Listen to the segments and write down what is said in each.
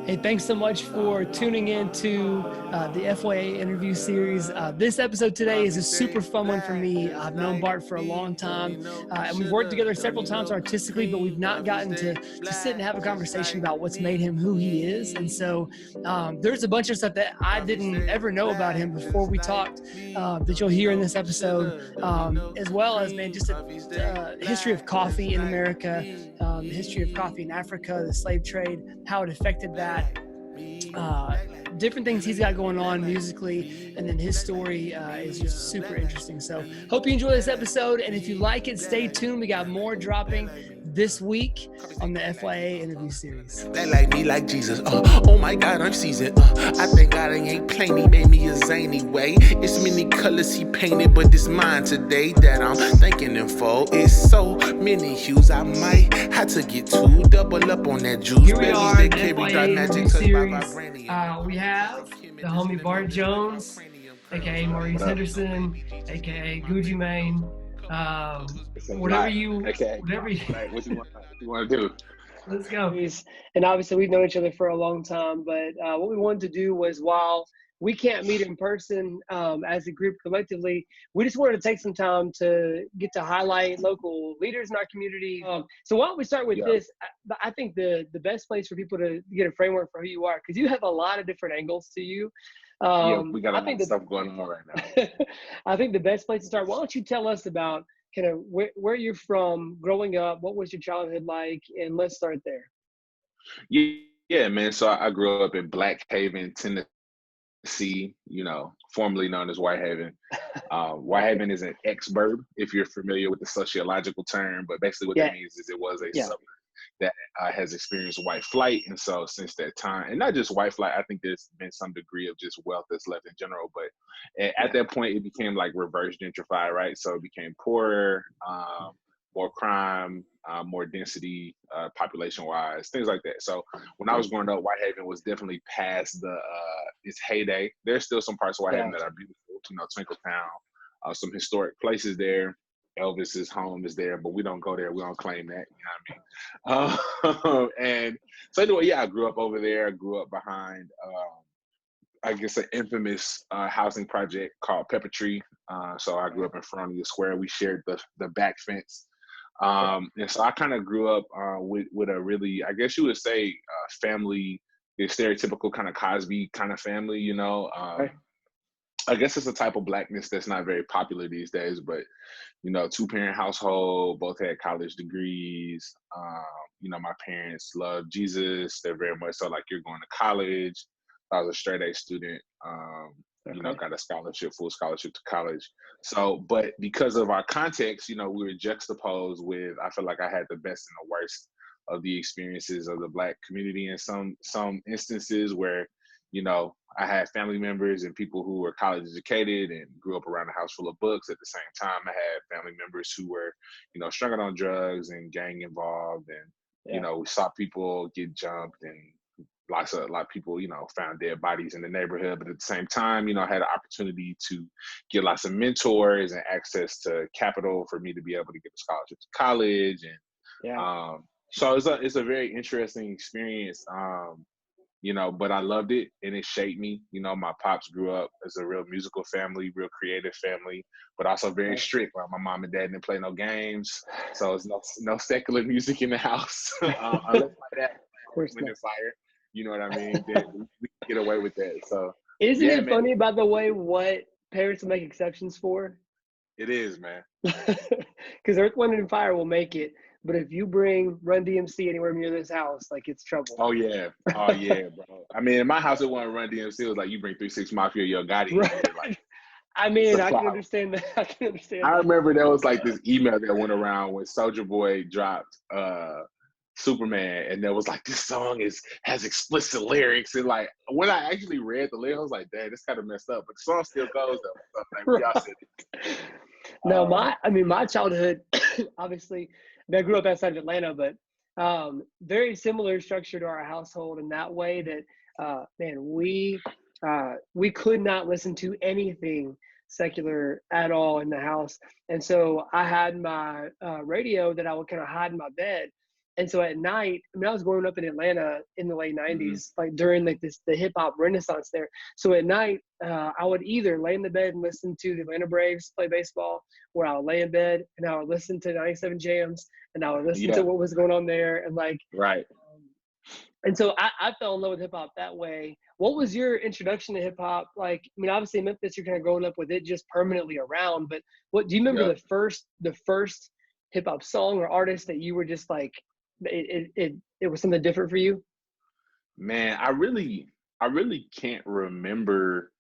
Hey, thanks so much for tuning in to the FYA interview series. This episode today is a super fun one for me. I've known Bart for a long time, and we've worked together several times artistically, but we've not gotten to sit and have a conversation about what's made him who he is. And so there's a bunch of stuff that I didn't ever know about him before we talked that you'll hear in this episode, as well as, man, just a history of coffee in America, the history of coffee in Africa, the slave trade, how it affected that. Different things he's got going on musically, and then his story is just super interesting. So hope you enjoy this episode, and if you like it, stay tuned. We got more dropping this week on the FYA interview series. They like me like Jesus. Oh my God, I'm seasoned. I thank God I ain't plain. He made me a zany way. It's many colors he painted, but it's mine today that I'm thanking him for. It's so many hues. I might have to get two double up on that juice. Here we are, the FYA interview series. We have the homie Bart Jones, aka Maurice Henderson, aka Gucci Mane. Whatever you Right, what you want to do? Let's go. And obviously we've known each other for a long time, but what we wanted to do was, while we can't meet in person as a group collectively, we just wanted to take some time to get to highlight local leaders in our community. So why don't we start with this? I think the best place for people to get a framework for who you are, because you have a lot of different angles to you. We got a lot of stuff going on right now. I think the best place to start, why don't you tell us about kind of where you're from, growing up, what was your childhood like, and let's start there. Yeah, man. So I grew up in Black Haven, Tennessee, formerly known as Whitehaven. Whitehaven is an ex-burb, if you're familiar with the sociological term, but basically what that means is it was a suburb that has experienced white flight. And so since that time, and not just white flight, I think there's been some degree of just wealth that's left in general, but at that point it became like reverse gentrified, right? So it became poorer, more crime, more density, population-wise, things like that. So when I was growing up, Whitehaven was definitely past its heyday. There's still some parts of Whitehaven that are beautiful, Twinkletown, some historic places there. Elvis's home is there, but we don't go there. We don't claim that, you know what I mean? And so anyway, I grew up over there. I grew up behind, I guess, an infamous housing project called Pepper Tree. So I grew up in front of the square. We shared the back fence. And so I kind of grew up with a really, I guess you would say, family, the stereotypical kind of Cosby kind of family, I guess it's a type of Blackness that's not very popular these days, but, two-parent household, both had college degrees. My parents love Jesus. They're very much so like, you're going to college. I was a straight A student, got a scholarship, full scholarship to college. So, but because of our context, we were juxtaposed with, I feel like I had the best and the worst of the experiences of the Black community in some instances where, I had family members and people who were college educated and grew up around a house full of books. At the same time, I had family members who were, strung out on drugs and gang involved. And, we saw people get jumped, and a lot of people, found dead bodies in the neighborhood. But at the same time, I had an opportunity to get lots of mentors and access to capital for me to be able to get a scholarship to college. And so it's a very interesting experience. But I loved it, and it shaped me. My pops grew up as a real musical family, real creative family, but also very strict. Like, my mom and dad didn't play no games, so it's no secular music in the house unless my dad went in fire. You know what I mean? Then we get away with that. So isn't it funny, by the way, what parents will make exceptions for? It is, man. Because Earth, Wind & Fire will make it. But if you bring Run DMC anywhere near this house, like, it's trouble. Oh yeah, bro. I mean, in my house, it wasn't Run DMC. It was like, you bring 3 6 Mafia, Yo Gotti. Right. Like, I mean, I can understand that. I remember there was like this email that went around when Soulja Boy dropped Superman, and there was like, this song has explicit lyrics. And like, when I actually read the lyrics, I was like, dang, this kind of messed up. But the song still goes though. Like, y'all said it. No, my childhood, obviously, I grew up outside of Atlanta, but very similar structure to our household in that way that, we could not listen to anything secular at all in the house. And so I had my radio that I would kind of hide in my bed. And so at night, I mean, I was growing up in Atlanta in the late Mm-hmm. '90s, like during like the hip hop renaissance there. So at night, I would either lay in the bed and listen to the Atlanta Braves play baseball, or I would lay in bed and I would listen to 97 Jams, and I would listen Yeah. to what was going on there, and like, Right. and so I fell in love with hip hop that way. What was your introduction to hip hop? Like, I mean, obviously in Memphis, you're kind of growing up with it just permanently around. But what do you remember Yep. the first hip hop song or artist that you were just like, it was something different for you? Man, I really can't remember.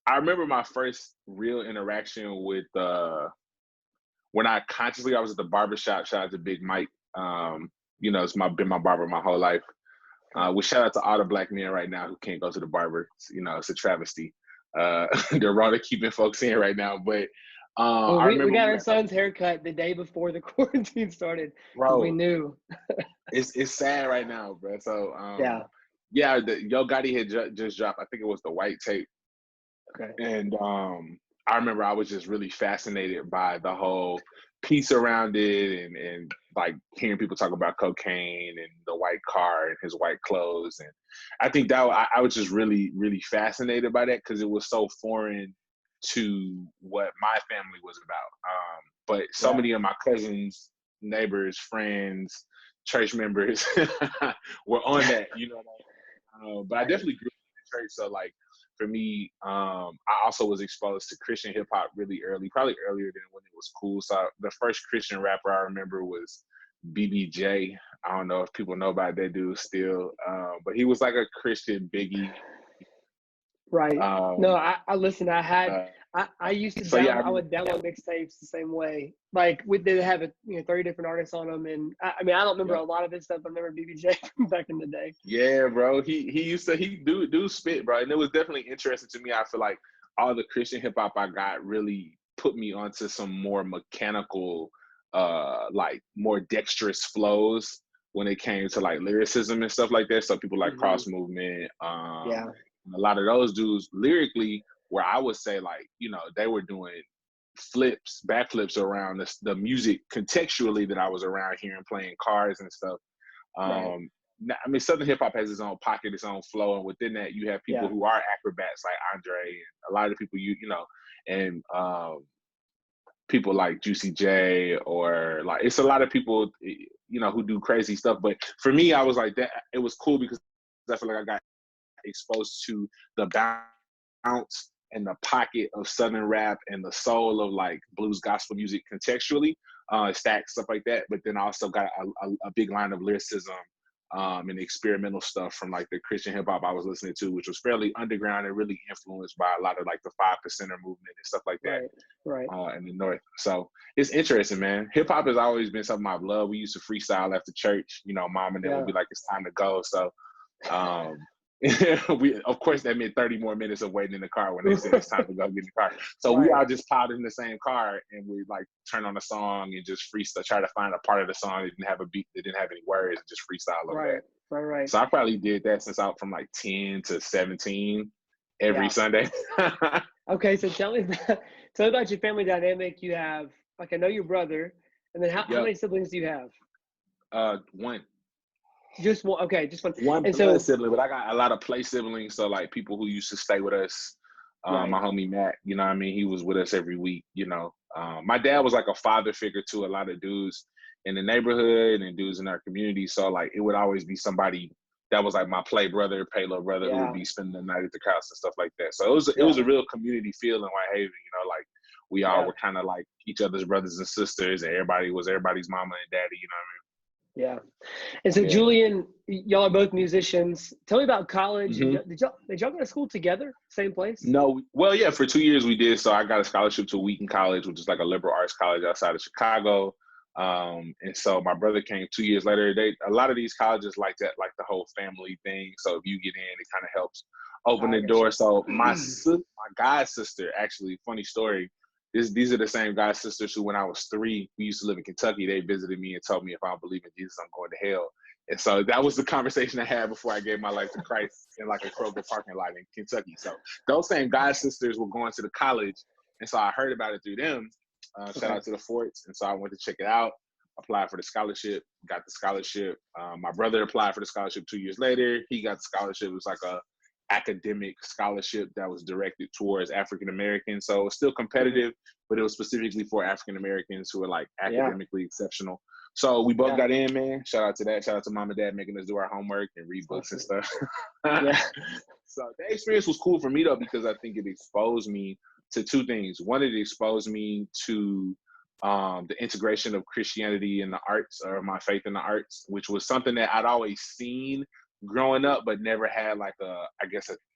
I remember my first real interaction with when I was at the barbershop. Shout out to Big Mike. You know, been my barber my whole life. We shout out to all the black men right now who can't go to the barber. You know, it's a travesty. They're wrong to keeping folks in right now. But Well, I we remember got our son's haircut the day before the quarantine started because we bro, knew. it's sad right now, bro. So Yeah. yeah, the Yo Gotti had just dropped. I think it was the white tape. Okay. And I remember I was just really fascinated by the whole piece around it, and like hearing people talk about cocaine and the white car and his white clothes. And I think that I was just really, really fascinated by that because it was so foreign to what my family was about. But so many of my cousins, neighbors, friends, church members were on that, you know. But I definitely grew up in church, so like for me, I also was exposed to Christian hip hop really early, probably earlier than when it was cool. So the first Christian rapper I remember was BBJ. I don't know if people know about that dude still, but he was like a Christian Biggie. Right. No, I listen. I used to so yeah, I would download mixtapes the same way. Like they have 30 different artists on them, and I mean I don't remember a lot of this stuff. I remember BBJ from back in the day. Yeah, bro. He do spit, bro, and it was definitely interesting to me. I feel like all the Christian hip hop I got really put me onto some more mechanical, like more dexterous flows when it came to like lyricism and stuff like that. So people like Cross Movement, Yeah. a lot of those dudes lyrically, where I would say like, you know, they were doing backflips around the music contextually that I was around hearing playing cars and stuff. I mean, Southern hip hop has its own pocket, its own flow, and within that, you have people who are acrobats like Andre, and a lot of the people you know, and people like Juicy J, or like it's a lot of people, you know, who do crazy stuff. But for me, I was like that. It was cool because I feel like I got exposed to the bounce and the pocket of Southern rap and the soul of like blues gospel music contextually, stacks, stuff like that. But then I also got a big line of lyricism and experimental stuff from like the Christian hip hop I was listening to, which was fairly underground and really influenced by a lot of like the 5%er movement and stuff like that. Right. In the North. So it's interesting, man. Hip hop has always been something I've loved. We used to freestyle after church, you know, mom and dad would be like, it's time to go. So we, of course, that meant 30 more minutes of waiting in the car when they said it's time to go get in the car. So we all just piled in the same car and we like turn on a song and just freestyle, try to find a part of the song that didn't have a beat, that didn't have any words, and just freestyle over that. Right. So I probably did that since I was from like 10 to 17 every Sunday. Okay, so tell me about your family dynamic. You have, like, I know your brother, and then how many siblings do you have? One. Just one. Okay, just one. One and blood sibling, but I got a lot of play siblings. So like people who used to stay with us. My homie Matt, you know what I mean? He was with us every week, you know. My dad was like a father figure to a lot of dudes in the neighborhood and dudes in our community. So like it would always be somebody that was like my play brother, pay little brother, who would be spending the night at the house and stuff like that. So it was a real community feel in Whitehaven, you know, like we all were kind of like each other's brothers and sisters, and everybody was everybody's mama and daddy, you know what I mean? Yeah. And so Julian, y'all are both musicians. Tell me about college. Did y'all go to school together? Same place? No. Well, yeah, for 2 years we did. So I got a scholarship to Wheaton College, which is like a liberal arts college outside of Chicago. And so my brother came 2 years later. A lot of these colleges like that, like the whole family thing. So if you get in, it kind of helps open the door. So my god sister, actually, funny story. These are the same god sisters who, when I was 3, we used to live in Kentucky. They visited me and told me if I don't believe in Jesus, I'm going to hell. And so that was the conversation I had before I gave my life to Christ in like a Kroger parking lot in Kentucky. So those same god sisters were going to the college. And so I heard about it through them. Shout out to the Forts. And so I went to check it out. applied for the scholarship, got the scholarship. My brother applied for the scholarship 2 years later. He got the scholarship. It was like a academic scholarship that was directed towards African Americans. So it was still competitive, but it was specifically for African Americans who are like academically exceptional. So we both got in, man. Shout out to that. Shout out to mom and dad making us do our homework and read books and stuff. So the experience was cool for me though, because I think it exposed me to two things. One, it exposed me to the integration of Christianity in the arts, or my faith in the arts, which was something that I'd always seen growing up, but never had like a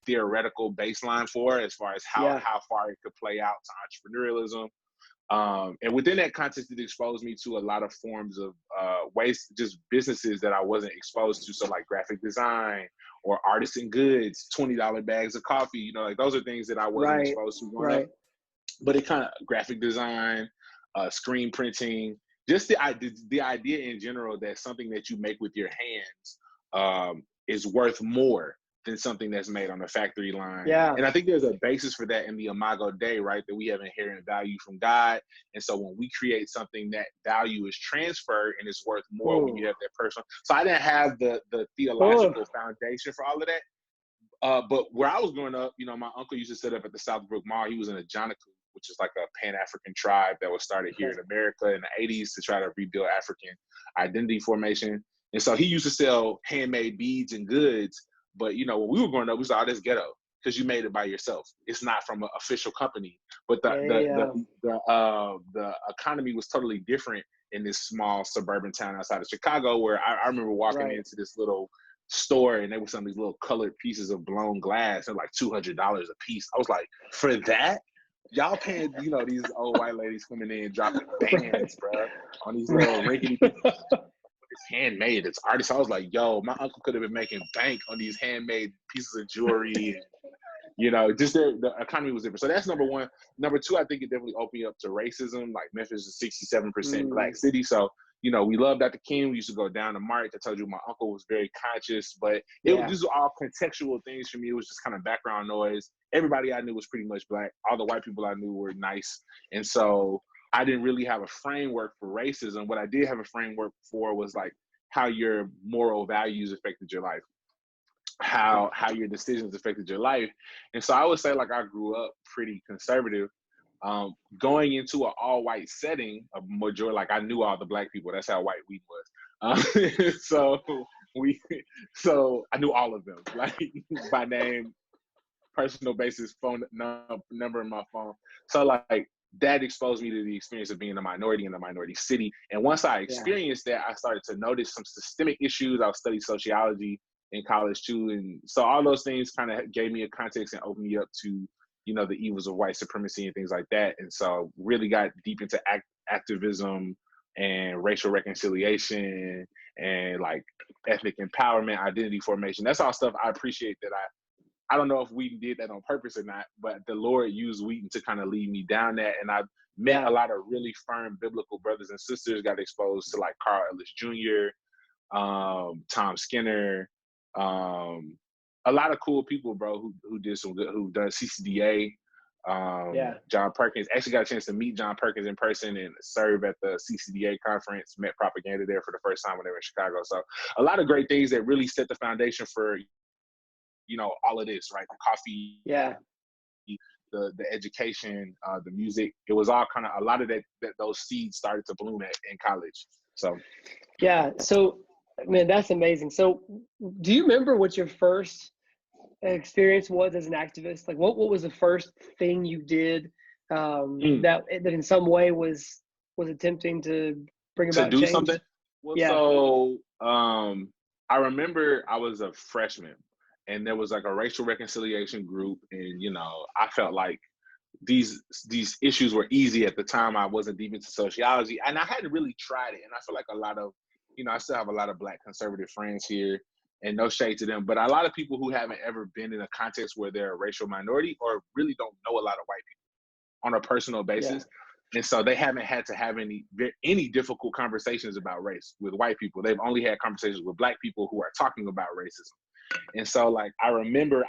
theoretical baseline for, as far as how far it could play out to entrepreneurialism. And within that context, it exposed me to a lot of forms of ways, just businesses that I wasn't exposed to. So like graphic design or artisan goods, $20 bags of coffee, you know, like those are things that I wasn't exposed to growing up. But it kind of graphic design, screen printing, just the idea in general that something that you make with your hands is worth more than something that's made on a factory line. And I think there's a basis for that in the Imago Dei, right? That we have inherent value from God. And so when we create something, that value is transferred and it's worth more when you have that personal. So I didn't have the theological foundation for all of that. But where I was growing up, you know, my uncle used to set up at the Southbrook Mall. He was in a Joniku, which is like a Pan-African tribe that was started here in America in the 80s to try to rebuild African identity formation. And so he used to sell handmade beads and goods. But, you know, when we were growing up, we saw, oh, this ghetto, because you made it by yourself. It's not from an official company. But the economy was totally different in this small suburban town outside of Chicago, where I remember walking into this little store and there were some of these little colored pieces of blown glass. They're like $200 a piece. I was like, for that? Y'all paying, you know, these old white ladies coming in dropping bands, bro, on these little rickety pieces. It's handmade, it's artists. I was like, yo, my uncle could have been making bank on these handmade pieces of jewelry. And, you know, just the economy was different. So that's number one. Number two, I think it definitely opened you up to racism. Like Memphis is 67% black city. So, you know, we loved Dr. King. We used to go down to march. I told you my uncle was very conscious, but these were all contextual things for me. It was just kind of background noise. Everybody I knew was pretty much black. All the white people I knew were nice. And so I didn't really have a framework for racism. What I did have a framework for was like how your moral values affected your life, how your decisions affected your life. And so I would say like I grew up pretty conservative. Going into an all-white setting, a majority, like I knew all the black people. That's how white we was. So I knew all of them, like by name, personal basis, phone number in my phone. So like that exposed me to the experience of being a minority in a minority city. And once I experienced that, I started to notice some systemic issues. I studied sociology in college too. And so all those things kind of gave me a context and opened me up to, you know, the evils of white supremacy and things like that. And so really got deep into activism and racial reconciliation and like ethnic empowerment, identity formation. That's all stuff I appreciate that I don't know if Wheaton did that on purpose or not, but the Lord used Wheaton to kind of lead me down that. And I met a lot of really firm biblical brothers and sisters, got exposed to like Carl Ellis Jr., Tom Skinner, a lot of cool people, bro, who did some good, who done CCDA, John Perkins. Actually got a chance to meet John Perkins in person and serve at the CCDA conference, met Propaganda there for the first time when they were in Chicago. So a lot of great things that really set the foundation for, you know, all of this, right? The coffee, the education, the music. It was all kind of, a lot of that those seeds started to bloom in college. So so man, that's amazing. So do you remember what your first experience was as an activist? Like what was the first thing you did that in some way was attempting to bring about do change? Something? Well, so I remember I was a freshman and there was like a racial reconciliation group, and you know, I felt like these issues were easy at the time. I wasn't deep into sociology and I hadn't really tried it. And I feel like a lot of, you know, I still have a lot of Black conservative friends here, and no shade to them, but a lot of people who haven't ever been in a context where they're a racial minority or really don't know a lot of white people on a personal basis. And so they haven't had to have any difficult conversations about race with white people. They've only had conversations with Black people who are talking about racism. And so like, I remember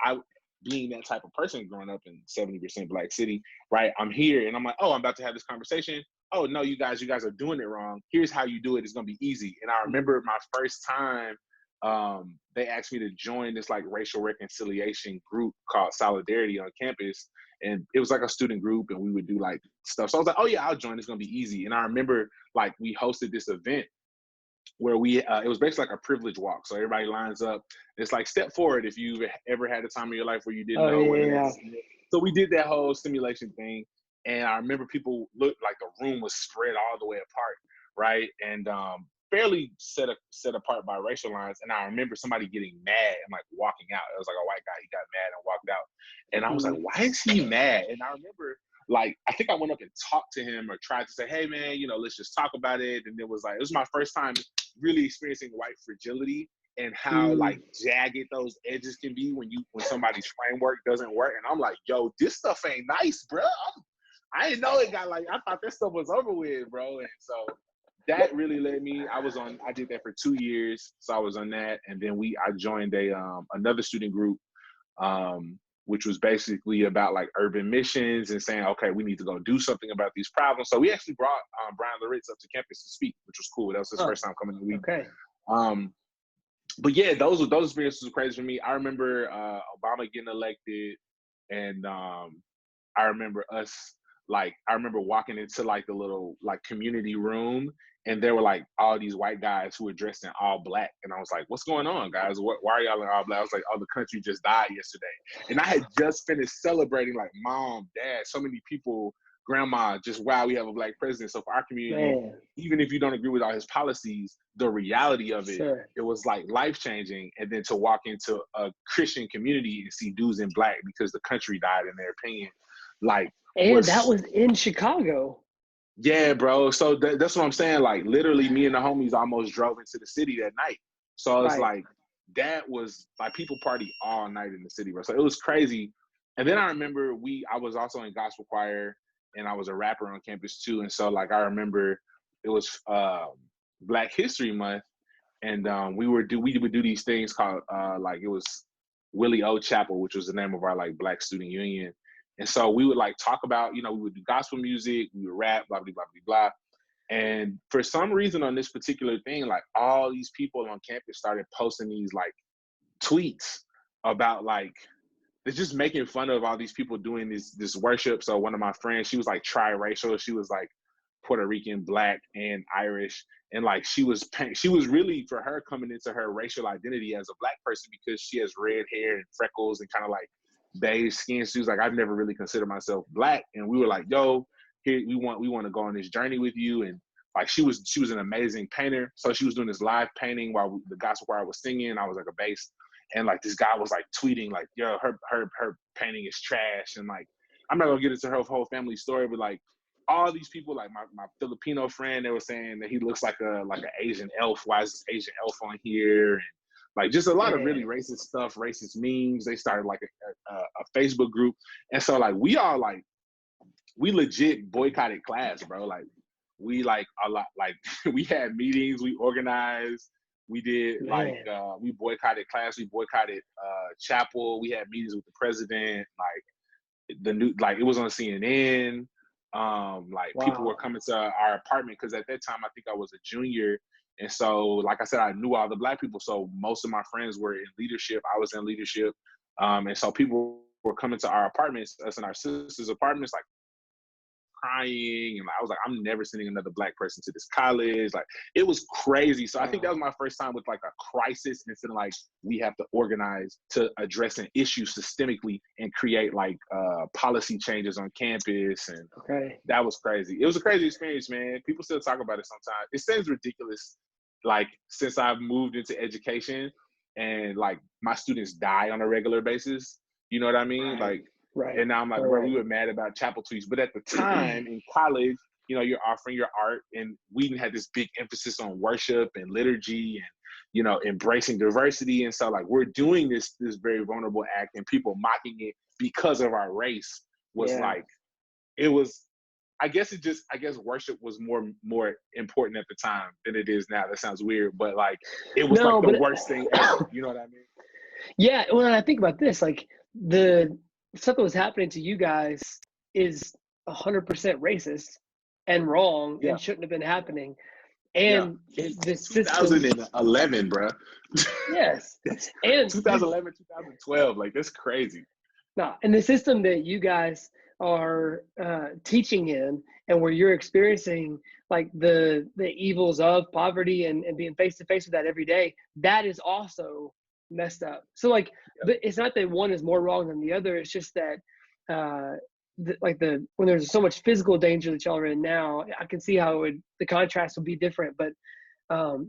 being that type of person growing up in 70% Black city, right? I'm here and I'm like, oh, I'm about to have this conversation. oh no, you guys are doing it wrong. Here's how you do it. It's gonna be easy. And I remember my first time, they asked me to join this like racial reconciliation group called Solidarity on campus. And it was like a student group and we would do like stuff. So I was like, oh yeah, I'll join. It's gonna be easy. And I remember like we hosted this event where we it was basically like a privilege walk. So everybody lines up. It's like step forward if you've ever had a time in your life where you didn't know what it is. So we did that whole simulation thing. And I remember people looked like the room was spread all the way apart, right? And fairly set apart by racial lines. And I remember somebody getting mad and like walking out. It was like a white guy, he got mad and walked out. And I was like, why is he mad? And I remember like, I think I went up and talked to him or tried to say, hey man, you know, let's just talk about it. And it was was my first time really experiencing white fragility and how like jagged those edges can be when somebody's framework doesn't work. And I'm like, yo, this stuff ain't nice, bro. I didn't know it got like, I thought this stuff was over with, bro. And so that really led me. I did that for 2 years. So I was on that. And then I joined another student group, which was basically about like urban missions and saying, okay, we need to go do something about these problems. So we actually brought Brian Loritz up to campus to speak, which was cool. That was his first time coming to the week. Okay. But yeah, those experiences were crazy for me. I remember Obama getting elected, and I remember walking into like the little like community room, and there were like all these white guys who were dressed in all black. And I was like, what's going on, guys? Why are y'all in all black? I was like, oh, the country just died yesterday. And I had just finished celebrating like mom, dad, so many people, grandma, just wow, we have a black president. So for our community, even if you don't agree with all his policies, the reality of it, it was like life-changing. And then to walk into a Christian community and see dudes in black because the country died in their opinion. Like, that was in Chicago. Yeah, bro. So that's what I'm saying. Like, literally, me and the homies almost drove into the city that night. So it's like, that was like people party all night in the city, bro. So it was crazy. And then I remember I was also in gospel choir, and I was a rapper on campus too. And so like I remember it was Black History Month, and we would do these things called like it was Willie O Chapel, which was the name of our like Black student union. And so we would like talk about, we would do gospel music, we would rap, blah, blah, blah, blah, blah. And for some reason on this particular thing, like all these people on campus started posting these like tweets about like, they're just making fun of all these people doing this worship. So one of my friends, she was like triracial. She was like Puerto Rican, Black, and Irish. And like she was really, for her, coming into her racial identity as a Black person because she has red hair and freckles and kind of like beige skin. She was like, I've never really considered myself Black. And we were like, yo, here we want to go on this journey with you. And like she was an amazing painter. So she was doing this live painting while the gospel choir was singing. I was like a bass. And like this guy was like tweeting like, yo, her painting is trash. And like, I'm not gonna get into her whole family story, but like all these people, like my Filipino friend, they were saying that he looks like an Asian elf. Why is this Asian elf on here? And like just a lot of really racist stuff, racist memes. They started like a Facebook group. And so like we legit boycotted class, bro. Like we like a lot, like we had meetings, we organized. We did we boycotted class, we boycotted chapel, we had meetings with the president, like it was on CNN. People were coming to our apartment because at that time I think I was a junior, and so like I said, I knew all the Black people, so most of my friends were in leadership. I was in leadership, and so people were coming to our apartments, us and our sisters' apartments, like crying, and I was like, I'm never sending another Black person to this college. Like it was crazy. So I think that was my first time with like a crisis, instead of like we have to organize to address an issue systemically and create like policy changes on campus. And that was crazy. It was a crazy experience, man. People still talk about it sometimes. It seems ridiculous, like since I've moved into education and like my students die on a regular basis, you know what I mean? Like, and now I'm like, bro, we were mad about chapel tweets. But at the time in college, you're offering your art, and we had this big emphasis on worship and liturgy and, embracing diversity. And so like, we're doing this very vulnerable act, and people mocking it because of our race was like, it was, I guess worship was more important at the time than it is now. That sounds weird, but like, it was like the worst thing ever. You know what I mean? Yeah. When I think about this, like the stuff that was happening to you guys is 100% racist. and wrong Yeah. and shouldn't have been happening. And the system, 2011, bro. yes, and 2011, 2012, like that's crazy. no, and the system that you guys are teaching in, and where you're experiencing like the evils of poverty and being face to face with that every day, that is also messed up. So like, but it's not that one is more wrong than the other. It's just that when there's so much physical danger that y'all are in now, I can see how the contrast would be different, but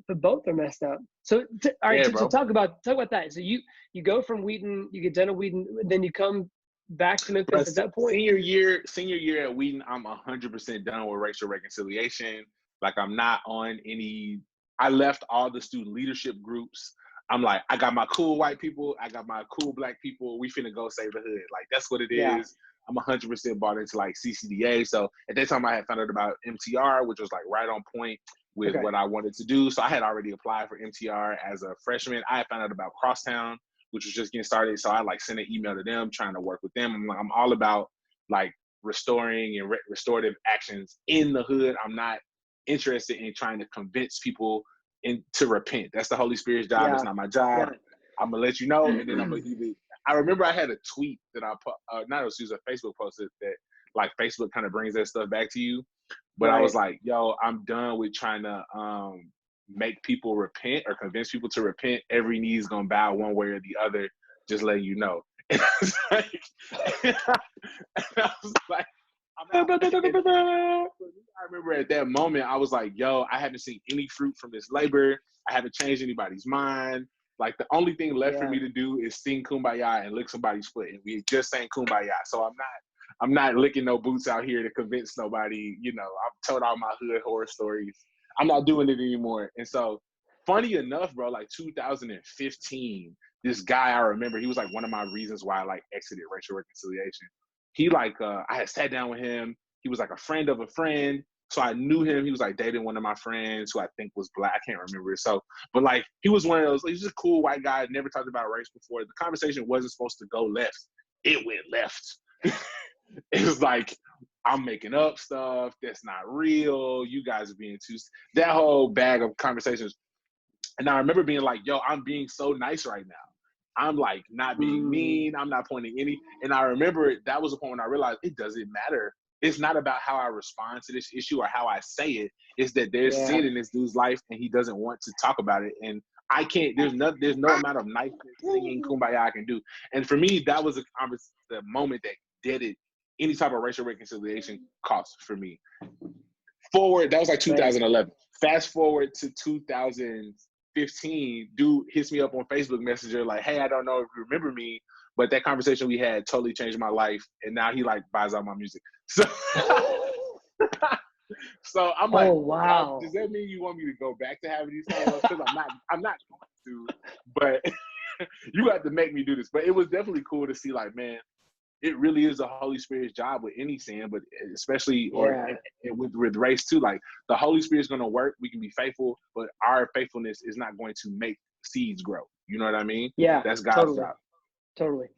both are messed up. So all right, so talk about that. So you go from Wheaton, you get done at Wheaton, then you come back to Memphis at that point. Senior year at Wheaton, I'm 100% done with racial reconciliation. Like I'm not on any. I left all the student leadership groups. I'm like, I got my cool white people, I got my cool black people. We finna go save the hood. Like that's what it is. I'm 100% bought into like CCDA. So at that time, I had found out about MTR, which was like right on point with what I wanted to do. So I had already applied for MTR as a freshman. I had found out about Crosstown, which was just getting started. So I like sent an email to them, trying to work with them. I'm all about like restoring and restorative actions in the hood. I'm not interested in trying to convince people to repent. That's the Holy Spirit's job. It's not my job. I'm gonna let you know, and then I'm gonna either. I remember I had a tweet that I put, not a Facebook post that like Facebook kind of brings that stuff back to you. But I was like, yo, I'm done with trying to make people repent or convince people to repent. Every knee's gonna bow one way or the other, just letting you know. And I was like, I remember at that moment, I was like, yo, I haven't seen any fruit from this labor. I haven't changed anybody's mind. Like the only thing left for me to do is sing Kumbaya and lick somebody's foot. And we just sang Kumbaya. So I'm not licking no boots out here to convince nobody, you know. I've told all my hood horror stories. I'm not doing it anymore. And so funny enough, bro, like 2015, this guy I remember, he was like one of my reasons why I like exited racial reconciliation. He like, I had sat down with him. He was like a friend of a friend. So I knew him. He was like dating one of my friends who I think was black. I can't remember. So, but like, he was one of those, he's just a cool white guy, never talked about race before. The conversation wasn't supposed to go left. It went left. It was like, I'm making up stuff that's not real. You guys are being too, that whole bag of conversations. And I remember being like, yo, I'm being so nice right now. I'm like not being mean. I'm not pointing any. And I remember that was the point when I realized it doesn't matter. It's not about how I respond to this issue or how I say it. It's that there's sin in this dude's life and he doesn't want to talk about it. And I can't, there's no amount of nice singing Kumbaya I can do. And for me, that was the moment that deaded any type of racial reconciliation cost for me. Forward, that was like 2011. Fast forward to 2015, dude hits me up on Facebook Messenger like, hey, I don't know if you remember me, but that conversation we had totally changed my life. And now he like buys out my music. So, so I'm like, oh, wow. Does that mean you want me to go back to having these songs? Because I'm not going to, but you have to make me do this. But it was definitely cool to see like, man, it really is the Holy Spirit's job with any sin, but especially with race too. Like the Holy Spirit's going to work. We can be faithful, but our faithfulness is not going to make seeds grow. You know what I mean? Yeah, that's God's job. Totally.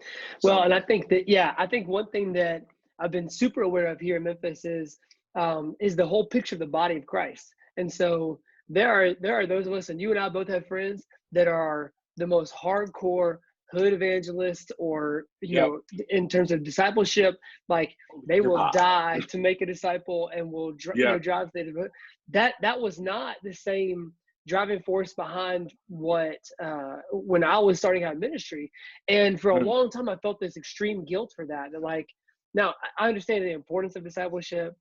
Well, and I think that, I think one thing that I've been super aware of here in Memphis is the whole picture of the body of Christ. And so there are those of us, and you and I both have friends that are the most hardcore hood evangelists, or you know, in terms of discipleship, like they will die to make a disciple and will drive to that was not the same driving force behind what when I was starting out in ministry. And for a long time I felt this extreme guilt for that. And like, now I understand the importance of discipleship,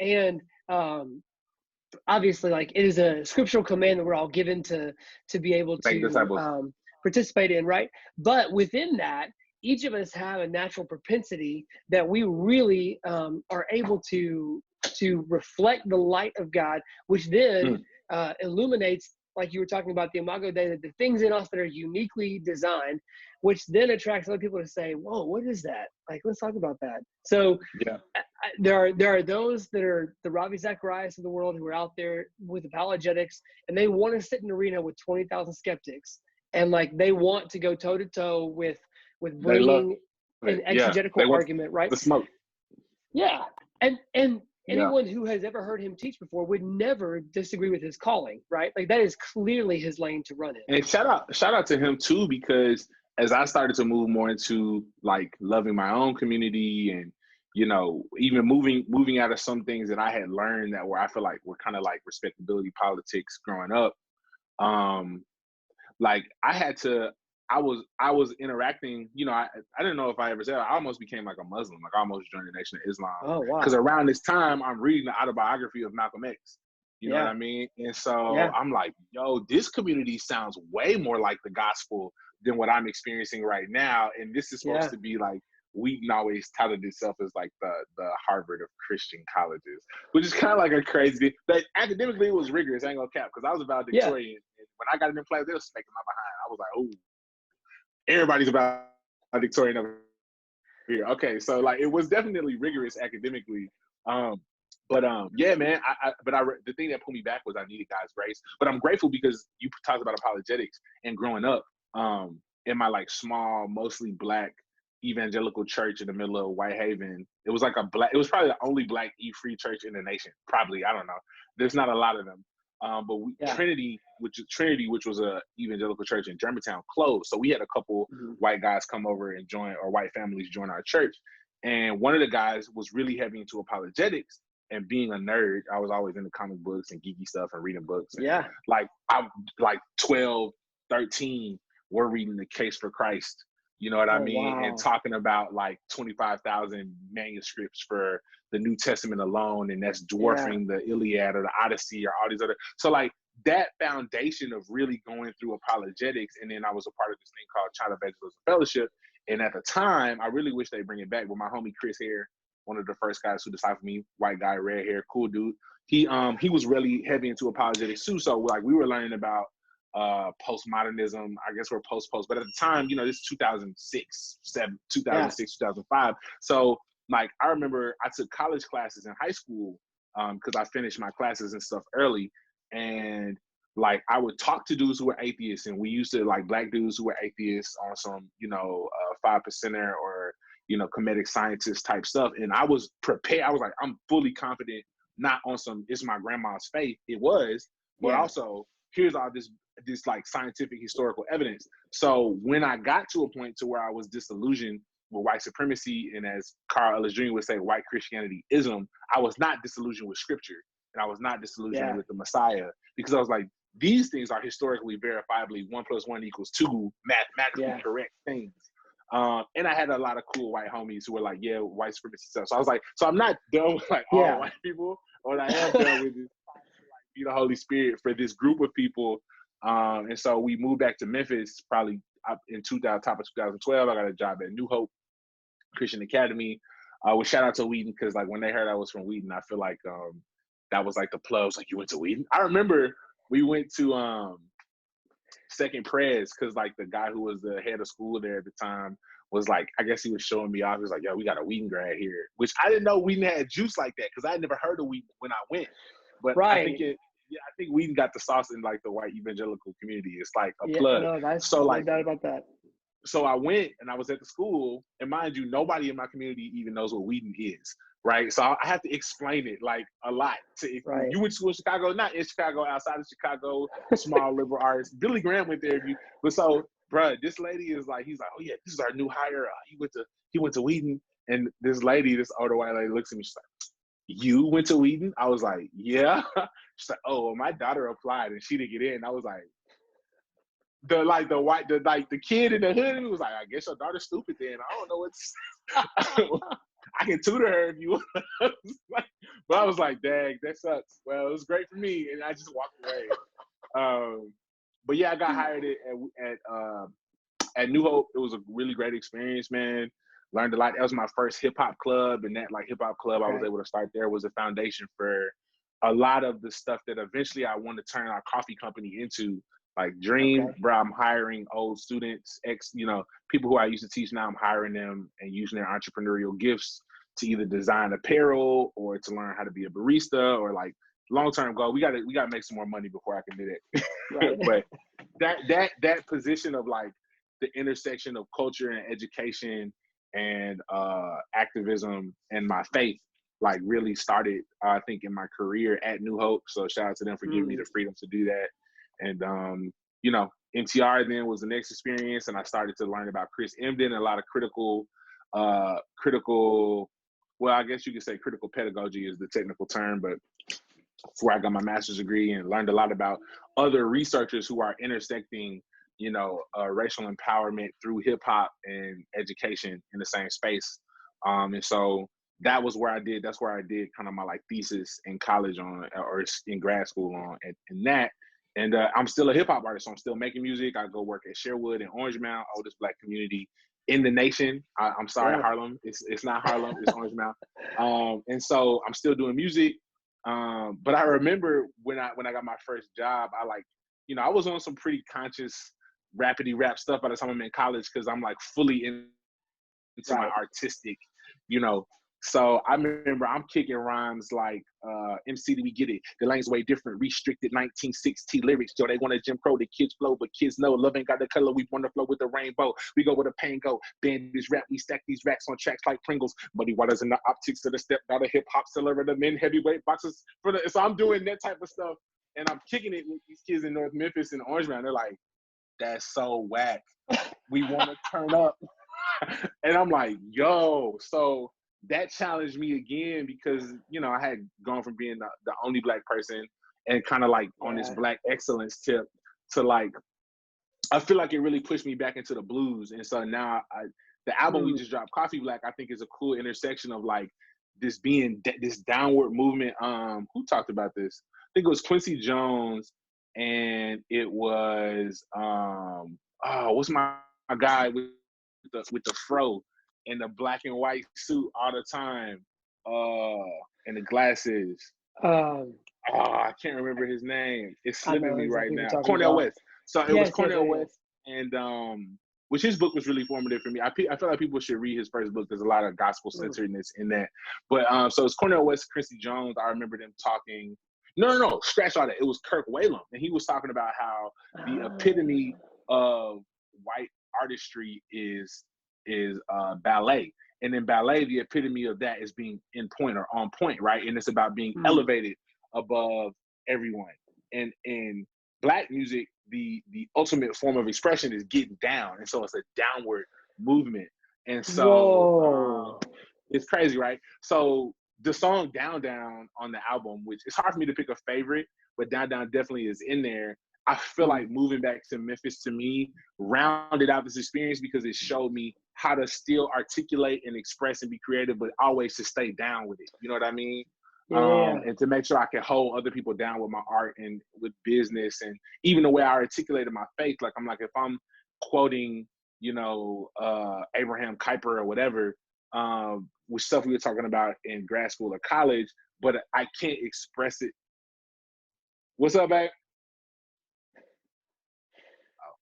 and obviously, like, it is a scriptural command that we're all given to be able to participate in, right? But within that, each of us have a natural propensity that we really are able to reflect the light of God, which then illuminates, like you were talking about the Imago Dei, the things in us that are uniquely designed, which then attracts other people to say, whoa, what is that? Like, let's talk about that. So there are those that are the Ravi Zacharias of the world who are out there with apologetics, and they want to sit in an arena with 20,000 skeptics, and like they want to go toe to toe with bringing an exegetical argument, right? The smoke. Yeah. And Yeah. anyone who has ever heard him teach before would never disagree with his calling, right? Like that is clearly his lane to run in. And shout out to him too, because as I started to move more into like loving my own community and, you know, even moving out of some things that I had learned that were, I feel like were kind of like respectability politics growing up. Like I was interacting, you know, I didn't know if I ever said, I almost became like a Muslim. Like I almost joined the Nation of Islam. Oh, wow. Because around this time I'm reading the autobiography of Malcolm X. You know what I mean? And so I'm like, yo, this community sounds way more like the gospel than what I'm experiencing right now. And this is supposed to be like, Wheaton always touted itself as like the Harvard of Christian colleges, which is kind of like a crazy, but academically it was rigorous. I ain't gonna cap, because I was valedictorian. And when I got in class, they were smacking my behind. I was like, oh, everybody's valedictorian over here. Okay, so like it was definitely rigorous academically. Yeah, man. The thing that put me back was I needed God's grace. But I'm grateful because you talked about apologetics and growing up in my like small, mostly Black evangelical church in the middle of Whitehaven. It was like it was probably the only Black E-free church in the nation. Probably, I don't know. There's not a lot of them. Trinity, which was a evangelical church in Germantown, closed. So we had a couple white guys come over and join, or white families join our church. And one of the guys was really heavy into apologetics. And being a nerd, I was always into comic books and geeky stuff and reading books. And I'm like 12, 13, we're reading The Case for Christ. You know what I mean? Wow. And talking about like 25,000 manuscripts for the New Testament alone. And that's dwarfing the Iliad or the Odyssey or all these other. So like that foundation of really going through apologetics. And then I was a part of this thing called Child Evangelism Fellowship. And at the time, I really wish they bring it back. But my homie Chris Hare, one of the first guys who discipled me, white guy, red hair, cool dude. He was really heavy into apologetics too. So like we were learning about postmodernism. I guess we're post, but at the time, you know, this is 2006, 2005. So like I remember I took college classes in high school because I finished my classes and stuff early, and like I would talk to dudes who were atheists, and we used to like Black dudes who were atheists on some, you know, 5%er or, you know, comedic scientist type stuff. And I was prepared. I was like, I'm fully confident, not on some, it's my grandma's faith. It was, but also here's all this like scientific historical evidence. So when I got to a point to where I was disillusioned with white supremacy, and as Carl Ellis Jr. would say, white Christianity-ism, I was not disillusioned with scripture, and I was not disillusioned with the Messiah, because I was like, these things are historically verifiably 1 + 1 = 2 mathematically correct things. And I had a lot of cool white homies who were like, yeah, white supremacy stuff. So I was like, so I'm not done with like all white people. What I am done with is like be the Holy Spirit for this group of people. And so we moved back to Memphis probably in top of 2012. I got a job at New Hope Christian Academy. With shout out to Wheaton, because like when they heard I was from Wheaton, I feel like that was like the plug. Was like, you went to Wheaton? I remember we went to Second Prez, because like the guy who was the head of school there at the time was like, I guess he was showing me off. He was like, yo, we got a Wheaton grad here, which I didn't know Wheaton had juice like that, because I had never heard of Wheaton when I went. But I think Wheaton got the sauce in like the white evangelical community. It's like a plug. No, that's so like, no doubt about that. So I went and I was at the school, and mind you, nobody in my community even knows what Wheaton is, right? So I have to explain it like a lot. You went to school in Chicago, not in Chicago, outside of Chicago, small liberal arts. Billy Graham went there. But so, bruh, this lady is like, he's like, oh yeah, this is our new hire. He went to Wheaton, and this older white lady looks at me. She's like, you went to Wheaton? I was like, yeah. She's like, oh, well, my daughter applied and she didn't get in. I was like, the kid in the hood was like, I guess your daughter's stupid then. I don't know what's I can tutor her if you want. But I was like, dang, that sucks. Well, it was great for me, and I just walked away. But yeah, I got hired at New Hope. It was a really great experience, man. Learned a lot. That was my first hip hop club, and that like hip hop club I was able to start there was a foundation for a lot of the stuff that eventually I wanted to turn our coffee company into. Like Dream, bro, I'm hiring old students, people who I used to teach now, I'm hiring them and using their entrepreneurial gifts to either design apparel or to learn how to be a barista, or like long-term goal. We gotta make some more money before I can do that. But that position of like the intersection of culture and education and activism and my faith, like really started, I think, in my career at New Hope. So shout out to them for giving me the freedom to do that. And you know, MTR then was the next experience, and I started to learn about Chris Emden and a lot of critical, well, I guess you could say critical pedagogy is the technical term, but it's where I got my master's degree and learned a lot about other researchers who are intersecting, you know, racial empowerment through hip hop and education in the same space. And so that's where I did kind of my like thesis in college on, or in grad school on, and that. And I'm still a hip hop artist, so I'm still making music. I go work at Sherwood in Orange Mound, oldest Black community in the nation. I'm sorry, Harlem. It's not Harlem, it's Orange Mound. And so I'm still doing music. But I remember when I got my first job, I like, you know, I was on some pretty conscious rapidy rap stuff by the time I'm in college, because I'm like fully into my artistic, you know. So I remember I'm kicking rhymes like MC, do we get it? The lane's way different, restricted 1960 lyrics. Yo, they want to Jim Crow, the kids flow, but kids know love ain't got the color. We want to flow with the rainbow. We go with the pain go. Band this rap, we stack these racks on tracks like Pringles. Muddy waters in the optics to the step out of hip hop, seller the men heavyweight boxes for the. So I'm doing that type of stuff, and I'm kicking it with these kids in North Memphis and Orange Mound. They're like, that's so whack. We want to turn up. And I'm like, yo, so that challenged me again, because, you know, I had gone from being the only Black person and kind of like on this Black excellence tip to like, I feel like it really pushed me back into the blues. And so now the album we just dropped, Coffee Black, I think is a cool intersection of like this being this downward movement. Who talked about this? I think it was Quincy Jones, and it was what's my guy with the fro and the black and white suit all the time, and the glasses. I can't remember his name. It's slipping me right now. Cornel West. So it was Cornel West, and which his book was really formative for me. I feel like people should read his first book. There's a lot of gospel centeredness in that. But so it's Cornel West, Quincy Jones. I remember them talking. No, scratch all that. It was Kirk Whalum, and he was talking about how the epitome of white artistry is ballet. And in ballet, the epitome of that is being in point or on point, right? And it's about being elevated above everyone. And in Black music, the ultimate form of expression is getting down. And so it's a downward movement. And so it's crazy, right? So the song Down Down on the album, which it's hard for me to pick a favorite, but Down Down definitely is in there. I feel like moving back to Memphis, to me, rounded out this experience, because it showed me how to still articulate and express and be creative, but always to stay down with it. You know what I mean? Yeah. And to make sure I can hold other people down with my art and with business, and even the way I articulated my faith. Like, I'm like, if I'm quoting, you know, Abraham Kuyper or whatever, with stuff we were talking about in grad school or college, but I can't express it. What's up, babe?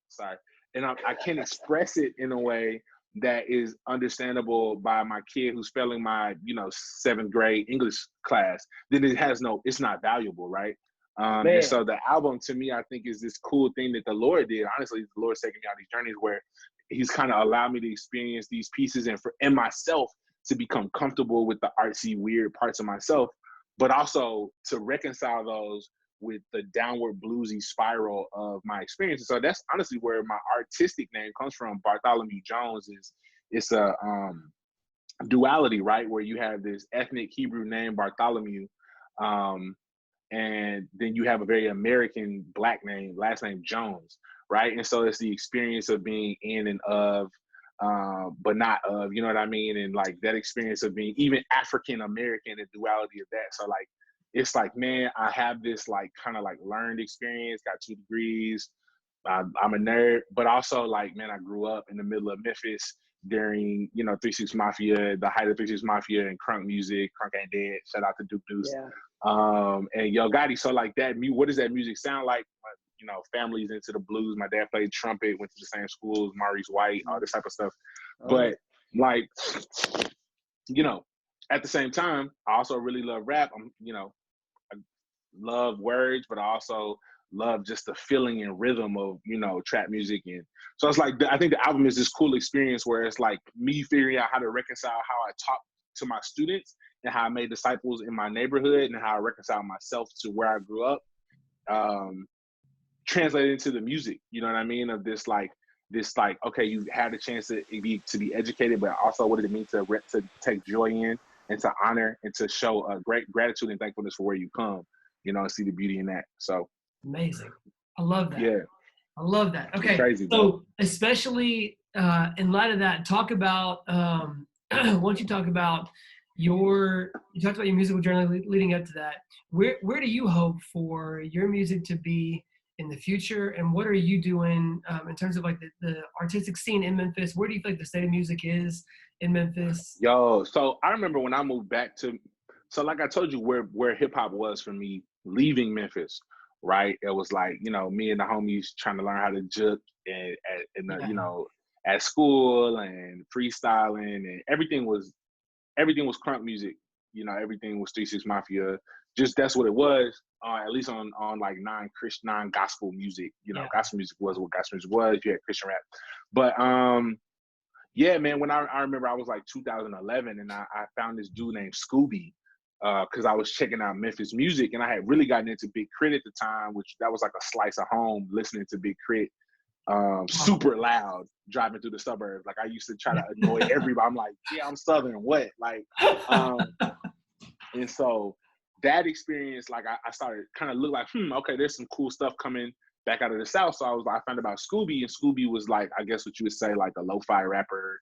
Sorry. And I can't express it in a way that is understandable by my kid who's failing my, you know, 7th grade English class, then it's not valuable, right? And so the album, to me, I think is this cool thing that the Lord did. Honestly, the Lord's taking me on these journeys where he's kind of allowed me to experience these pieces and myself to become comfortable with the artsy, weird parts of myself, but also to reconcile those with the downward bluesy spiral of my experiences. So that's honestly where my artistic name comes from. Bartholomew Jones it's a duality, right? Where you have this ethnic Hebrew name, Bartholomew, and then you have a very American Black name, last name Jones, right? And so it's the experience of being in and of, but not of, you know what I mean? And like that experience of being even African American, the duality of that. So like, it's like, man, I have this like kind of like learned experience, got 2 degrees. I'm a nerd, but also like, man, I grew up in the middle of Memphis during, you know, 3 6 Mafia, the height of 3 6 Mafia and crunk music. Crunk ain't dead. Shout out to Duke Deuce. And Yo Gotti. So like that, what does that music sound like? You know, families into the blues. My dad played trumpet, went to the same schools, Maurice White, all this type of stuff. But like, you know, at the same time, I also really love rap. You know, I love words, but I also love just the feeling and rhythm of, you know, trap music. And so it's like, I think the album is this cool experience where it's like me figuring out how to reconcile how I talk to my students and how I made disciples in my neighborhood and how I reconciled myself to where I grew up, translated into the music. You know what I mean? Of this okay, you had a chance to be educated, but also what did it mean to take joy in and to honor and to show great gratitude and thankfulness for where you come, and see the beauty in that. So Amazing. I love that. yeah, I love that. it's Okay. crazy, bro. So especially in light of that, talk about, once you talk about you talked about your musical journey leading up to that. Where do you hope for your music to be in the future, and what are you doing in terms of like the artistic scene in Memphis? Where do you think the state of music is in Memphis? Yo, so I remember when I moved back so like I told you where hip hop was for me leaving Memphis, right? It was like, me and the homies trying to learn how to juke at school and freestyling, and everything was crunk music. Everything was 3 6 Mafia. Just that's what it was. At least on like non-gospel music. Gospel music was what gospel music was. You had Christian rap, but yeah, man. When I remember, I was like 2011, and I found this dude named Scooby, because I was checking out Memphis music, and I had really gotten into Big Crit at the time, which that was like a slice of home, listening to Big Crit, super loud, driving through the suburbs. Like I used to try to annoy everybody. I'm like, yeah, I'm Southern, what? Like, and so that experience, like I started kind of look like, okay, there's some cool stuff coming back out of the South. So I found about Scooby, and Scooby was like, I guess what you would say, like a lo-fi rapper,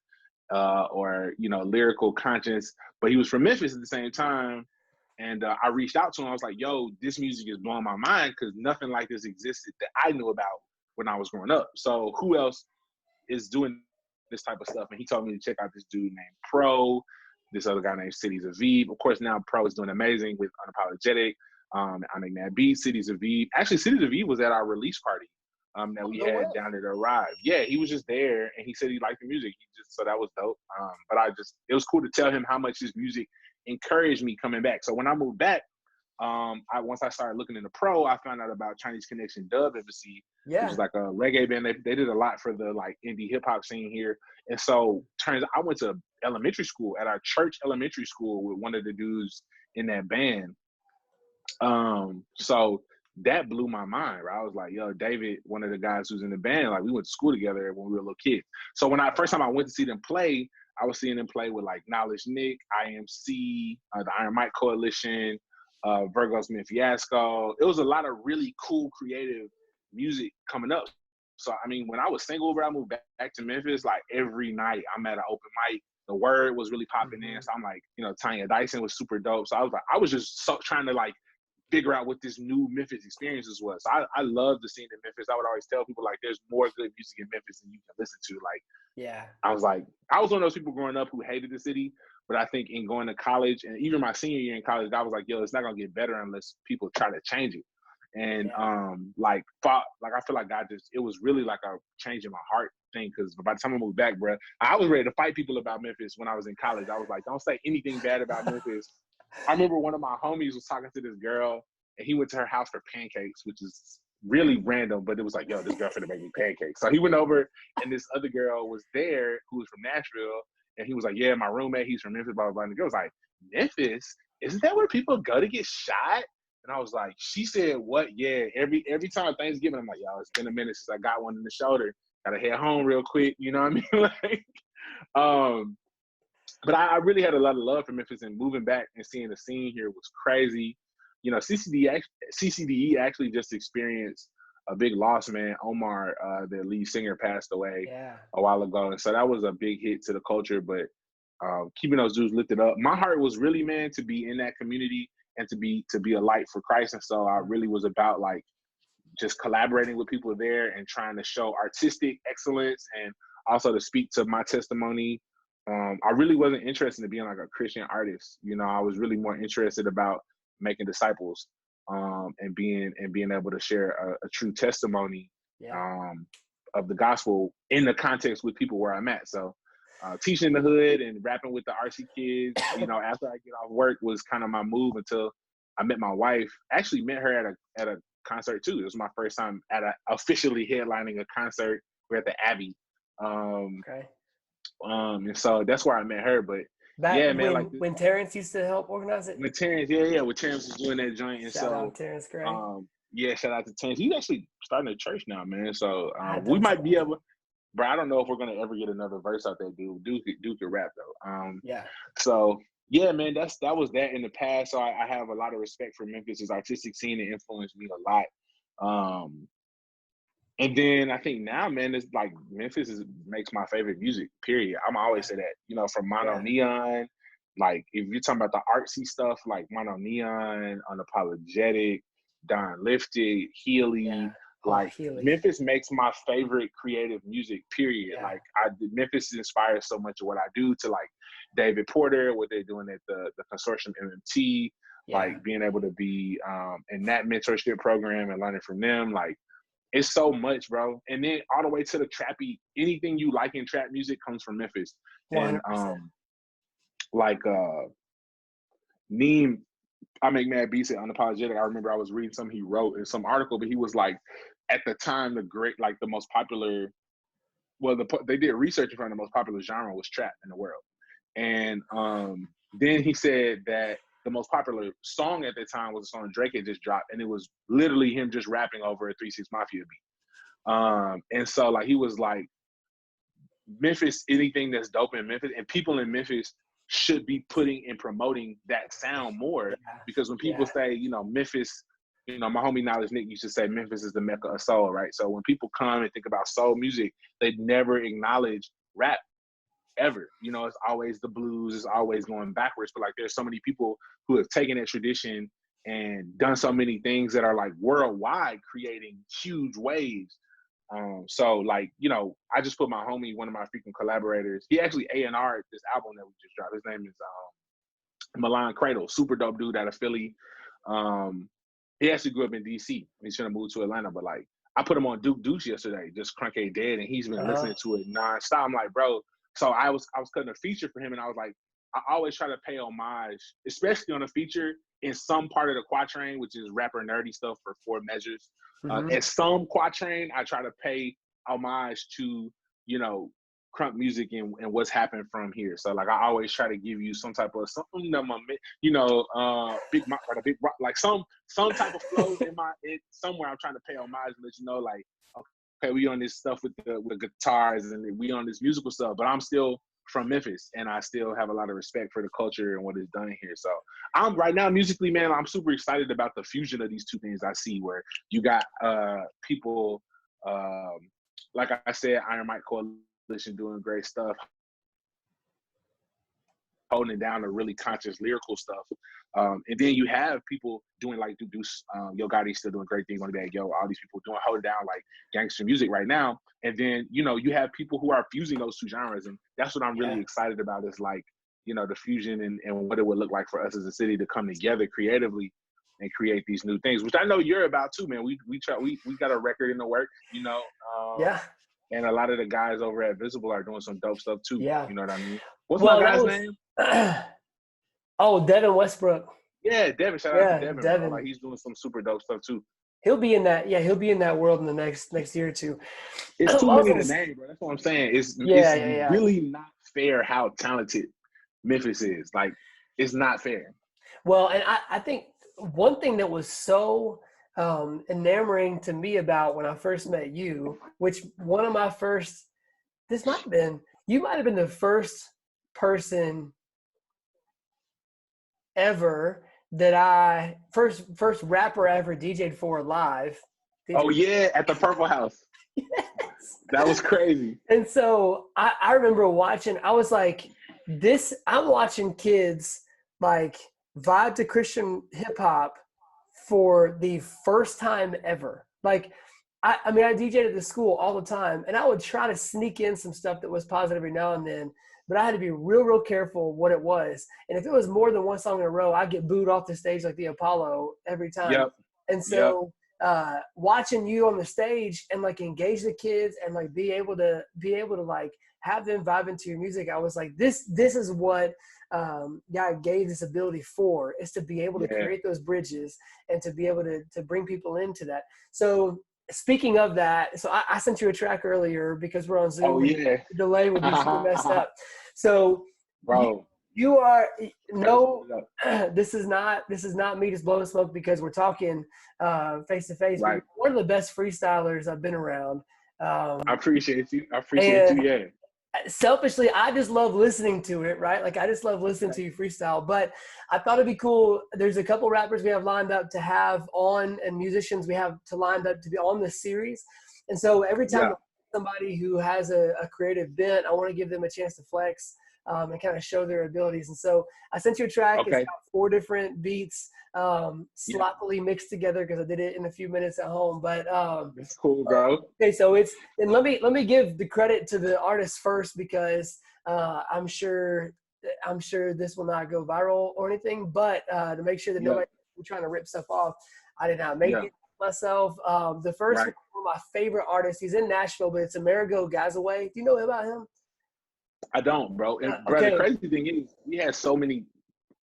or lyrical conscience, but he was from Memphis at the same time. And I reached out to him. I was like, yo, this music is blowing my mind, because nothing like this existed that I knew about when I was growing up. So who else is doing this type of stuff? And he told me to check out this dude named Pro, this other guy named Cities Aviv. Of course, now Pro is doing amazing with Unapologetic. I make that beat. Cities Aviv. Actually, Cities Aviv was at our release party that we had down at Arrive. Yeah, he was just there, and he said he liked the music. So that was dope. But it was cool to tell him how much his music encouraged me coming back. So when I moved back, once I started looking into Pro, I found out about Chinese Connection Dub Embassy, which is like a reggae band. They did a lot for the like indie hip hop scene here. And so turns out I went to elementary school at our church elementary school with one of the dudes in that band. So that blew my mind, right? I was like, yo, David, one of the guys who's in the band, like we went to school together when we were little kids. So when first time I went to see them play, I was seeing them play with like Knowledge Nick, IMC, the Iron Mike Coalition, Virgo's Men Fiasco. It was a lot of really cool, creative music coming up. So, I mean, when I was single, I moved back to Memphis, like every night I'm at an open mic. The Word was really popping in. So I'm like, Tanya Dyson was super dope. So I was just trying to like figure out what this new Memphis experiences was. So I love the scene in Memphis. I would always tell people like there's more good music in Memphis than you can listen to. Like, yeah, I was one of those people growing up who hated the city, but I think in going to college and even my senior year in college, I was like, yo, it's not gonna get better unless people try to change it. And I feel like it was really like a change in my heart thing, because by the time I moved back, bro, I was ready to fight people about Memphis when I was in college. I was like, don't say anything bad about Memphis. I remember one of my homies was talking to this girl, and he went to her house for pancakes, which is really random, but it was like, yo, this girl finna make me pancakes. So he went over, and this other girl was there who was from Nashville, and he was like, yeah, my roommate, he's from Memphis, blah, blah, blah. And the girl was like, Memphis? Isn't that where people go to get shot? And I was like, she said, what? Yeah, every time Thanksgiving, I'm like, yo, it's been a minute since I got one in the shoulder. Gotta head home real quick, you know what I mean? But I really had a lot of love for Memphis, and moving back and seeing the scene here was crazy. CCDE actually just experienced a big loss, man. Omar, the lead singer, passed away a while ago. And so that was a big hit to the culture, but keeping those dudes lifted up. My heart was really, man, to be in that community and to be a light for Christ. And so I really was about like just collaborating with people there and trying to show artistic excellence and also to speak to my testimony. I really wasn't interested in being like a Christian artist. I was really more interested about making disciples, and being able to share a true testimony of the gospel in the context with people where I'm at. So teaching the hood and rapping with the RC kids, after I get off work was kind of my move until I met my wife. Actually met her at a concert too. It was my first time officially headlining a concert. We're at the Abbey. And so that's where I met her. But Back Yeah, man. Like when Terrence used to help organize it. with Terrence, with Terrence was doing that joint, and Shout so out Terrence Gray. yeah, shout out to Terrence. He's actually starting a church now, man. So I've we done might be something. able. Bro, I don't know if we're gonna ever get another verse out there, dude. Duke could rap though. Yeah. So yeah, man, that was that in the past. So I have a lot of respect for Memphis's artistic scene. It influenced me a lot. And then I think now, man, it's like makes my favorite music. Period. I'm always say that. You know, from Mono Neon. Like if you're talking about the artsy stuff, like Mono Neon, Unapologetic, Don Lifted, Healy. Yeah. Like Healy. Memphis makes my favorite creative music, period. Yeah. Like Memphis inspires so much of what I do, to like David Porter, what they're doing at the consortium MMT, like being able to be in that mentorship program and learning from them. Like it's so much, bro. And then all the way to the trappy, anything you like in trap music comes from Memphis. 100%. And like Neem, I Make Mad Beats at Unapologetic. I remember I was reading something he wrote in some article, but he was like, at the time, the most popular, they did research for the most popular genre was trap in the world. And then he said that the most popular song at the time was a song Drake had just dropped, and it was literally him just rapping over a 3 6 Mafia beat. And so like he was like, Memphis, anything that's dope in Memphis, and people in Memphis should be putting and promoting that sound more, because when people say, you know, Memphis, you know, my homie Knowledge Nick used to say Memphis is the Mecca of soul, right? So when people come and think about soul music, they never acknowledge rap ever. You know, it's always the blues, it's always going backwards. But like there's so many people who have taken that tradition and done so many things that are like worldwide, creating huge waves. So like, you know, I just put my homie, one of my frequent collaborators, he actually A&R'd this album that we just dropped. His name is Milan Cradle, super dope dude out of Philly. He actually grew up in DC. He's gonna move to Atlanta, but like I put him on Duke Deuce yesterday, just Crunk A Dead, and he's been listening to it nonstop. I'm like, bro. So I was cutting a feature for him, and I was like, I always try to pay homage, especially on a feature, in some part of the quatrain, which is rapper nerdy stuff for 4 measures. At some quatrain, I try to pay homage to, you know, crunk music and what's happened from here. So like I always try to give you some type of something, you know, big rock, like some type of flow somewhere. I'm trying to pay homage and let you know, like, okay, we on this stuff with the guitars and we on this musical stuff, but I'm still from Memphis and I still have a lot of respect for the culture and what is done here. So I'm right now musically, man, I'm super excited about the fusion of these two things I see, where you got people like I said, Iron Mike Coalition doing great stuff, holding down the really conscious lyrical stuff. And then you have people doing like Deuce, Yo Gotti still doing great things on the bag, all these people holding down like gangster music right now. And then, you know, you have people who are fusing those two genres. And that's what I'm really excited about, is like, you know, the fusion and what it would look like for us as a city to come together creatively and create these new things, which I know you're about too, man. We got a record in the work, you know. And a lot of the guys over at Visible are doing some dope stuff too. Yeah. You know what I mean? What's my guy's name? Devin Westbrook. Yeah, Devin. Shout out to Devin. Bro. Like he's doing some super dope stuff too. He'll be in that. Yeah, he'll be in that world in the next year or two. It's too many to name, bro. That's what I'm saying. It's really not fair how talented Memphis is. Like, it's not fair. Well, and I think one thing that was so enamoring to me about when I first met you, which one of my first, you might have been the first person ever that I first rapper I ever DJ'd for live. Oh yeah, at the Purple House. Yes. That was crazy. And so I remember watching, I was like, I'm watching kids like vibe to Christian hip hop for the first time ever. Like, I DJ'd at the school all the time, and I would try to sneak in some stuff that was positive every now and then, but I had to be real, real careful what it was. And if it was more than one song in a row, I'd get booed off the stage like the Apollo every time. Yep. And so watching you on the stage and like engage the kids and like be able to like have them vibe into your music, I was like, this is what God gave this ability for, is to be able to create those bridges and to be able to bring people into that. So speaking of that, so I sent you a track earlier because we're on Zoom. Oh yeah. The delay would be super messed up. So bro, You are no. This is not me just blowing smoke because we're talking face to face. Right. One of the best freestylers I've been around. I appreciate you. Yeah. Selfishly, I just love listening to it, right? Like I just love listening to you freestyle. But I thought it'd be cool. There's a couple rappers we have lined up to have on, and musicians we have to lined up to be on this series. And so every time somebody who has a creative bent, I want to give them a chance to flex and kind of show their abilities. And so I sent you a track. Okay. It's got 4 different beats, sloppily mixed together because I did it in a few minutes at home. But it's cool, bro. Okay, so and let me give the credit to the artist first because I'm sure this will not go viral or anything. But to make sure that nobody's trying to rip stuff off, I did not make it myself. The first one of my favorite artists. He's in Nashville, but it's Amerigo Gazaway. Do you know about him? I don't, bro. And bro, the crazy thing is, we had so many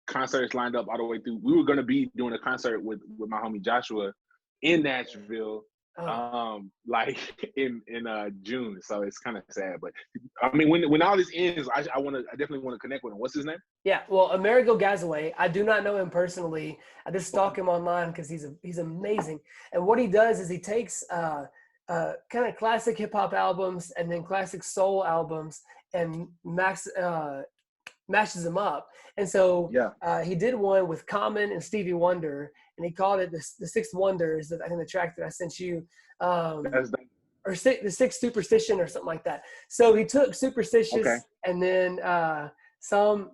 concerts lined up all the way through. We were gonna be doing a concert with my homie Joshua in Nashville, like in June. So it's kind of sad, but I mean, when all this ends, I definitely want to connect with him. What's his name? Yeah, well, Amerigo Gazaway. I do not know him personally. I just stalk him online because he's amazing. And what he does is he takes kind of classic hip hop albums and then classic soul albums and mashes them up. And so he did one with Common and Stevie Wonder, and he called it the Six Wonders. I think the track that I sent you, or the Six Superstition or something like that. So he took Superstitious and then some